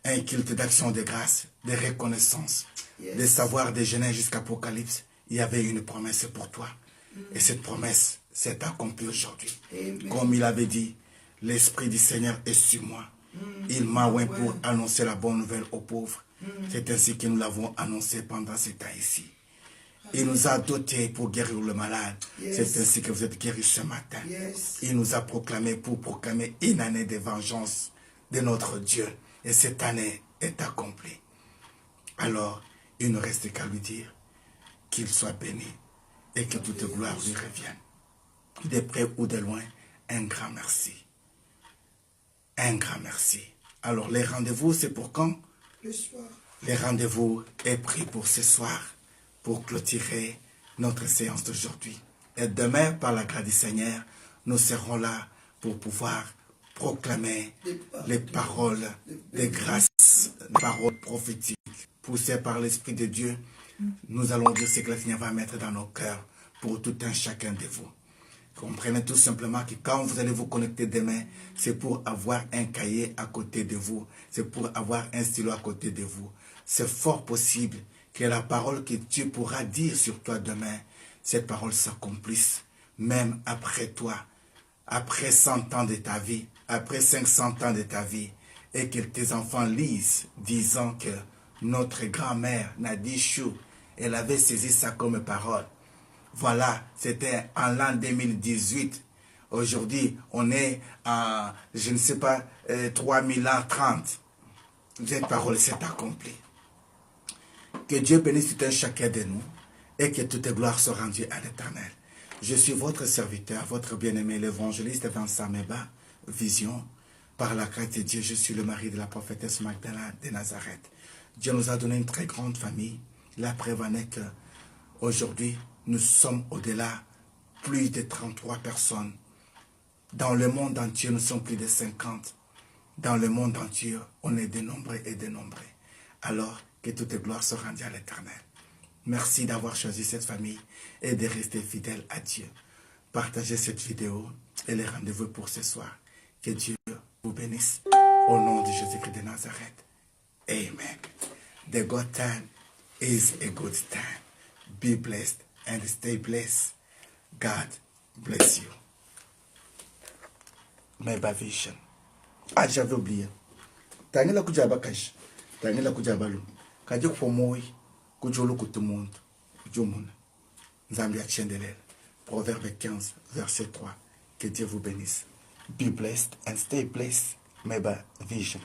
un culte d'action de grâce, de reconnaissance, de savoir déjeuner jusqu'à Apocalypse. Il y avait une promesse pour toi. Et cette promesse s'est accomplie aujourd'hui. Comme il avait dit, l'Esprit du Seigneur est sur moi. Il m'a oint pour annoncer la bonne nouvelle aux pauvres. C'est ainsi que nous l'avons annoncé pendant ce temps ici. Il nous a dotés pour guérir le malade. C'est ainsi que vous êtes guéris ce matin. Il nous a proclamé pour proclamer une année de vengeance de notre Dieu. Et cette année est accomplie. alors il ne reste qu'à lui dire qu'il soit béni et que toute gloire lui revienne. De près ou de loin, un grand merci. Un grand merci. Alors les rendez-vous, c'est pour quand? Le soir. Les rendez-vous est pris pour ce soir, pour clôturer notre séance d'aujourd'hui. Et demain, par la grâce du Seigneur, nous serons là pour pouvoir proclamer les paroles de grâce, les paroles prophétiques, poussées par l'Esprit de Dieu. Nous allons dire ce que le Seigneur va mettre dans nos cœurs pour tout un chacun de vous. Comprenez tout simplement que quand vous allez vous connecter demain, c'est pour avoir un cahier à côté de vous. C'est pour avoir un stylo à côté de vous. C'est fort possible que la parole que Dieu pourra dire sur toi demain, cette parole s'accomplisse, même après toi, après 100 ans de ta vie, après 500 ans de ta vie, et que tes enfants lisent, disant que notre grand-mère, Nadi Chou, elle avait saisi ça comme parole. Voilà, c'était en l'an 2018. Aujourd'hui, on est à, je ne sais pas, 3030. Cette parole s'est accomplie. Que Dieu bénisse tout un chacun de nous et que toute gloire soit rendue à l'Éternel. Je suis votre serviteur, votre bien-aimé, l'évangéliste Vincent Meba, Vision. Par la grâce de Dieu, je suis le mari de la prophétesse Magdala de Nazareth. Dieu nous a donné une très grande famille. La preuve en est que aujourd'hui, nous sommes au-delà, plus de 33 personnes. Dans le monde entier, nous sommes plus de 50. Dans le monde entier, on est dénombrés et dénombrés. Alors, que toute gloire soit rendue à l'Éternel. Merci d'avoir choisi cette famille et de rester fidèle à Dieu. Partagez cette vidéo et les rendez-vous pour ce soir. Que Dieu vous bénisse. Au nom de Jésus-Christ de Nazareth. Amen. The good time is a good time. Be blessed and stay blessed. God bless you. Meba Vision. Ah, j'avais oublié. Tangela kujaba kash. Tangela kujaba lu. Kaje kufomoy. Kujolo kutumuntu. Kujumuna. Nzambi achendelele. Proverbe 15, verset 3. Que Dieu vous bénisse. Be blessed and stay blessed. Meba Vision.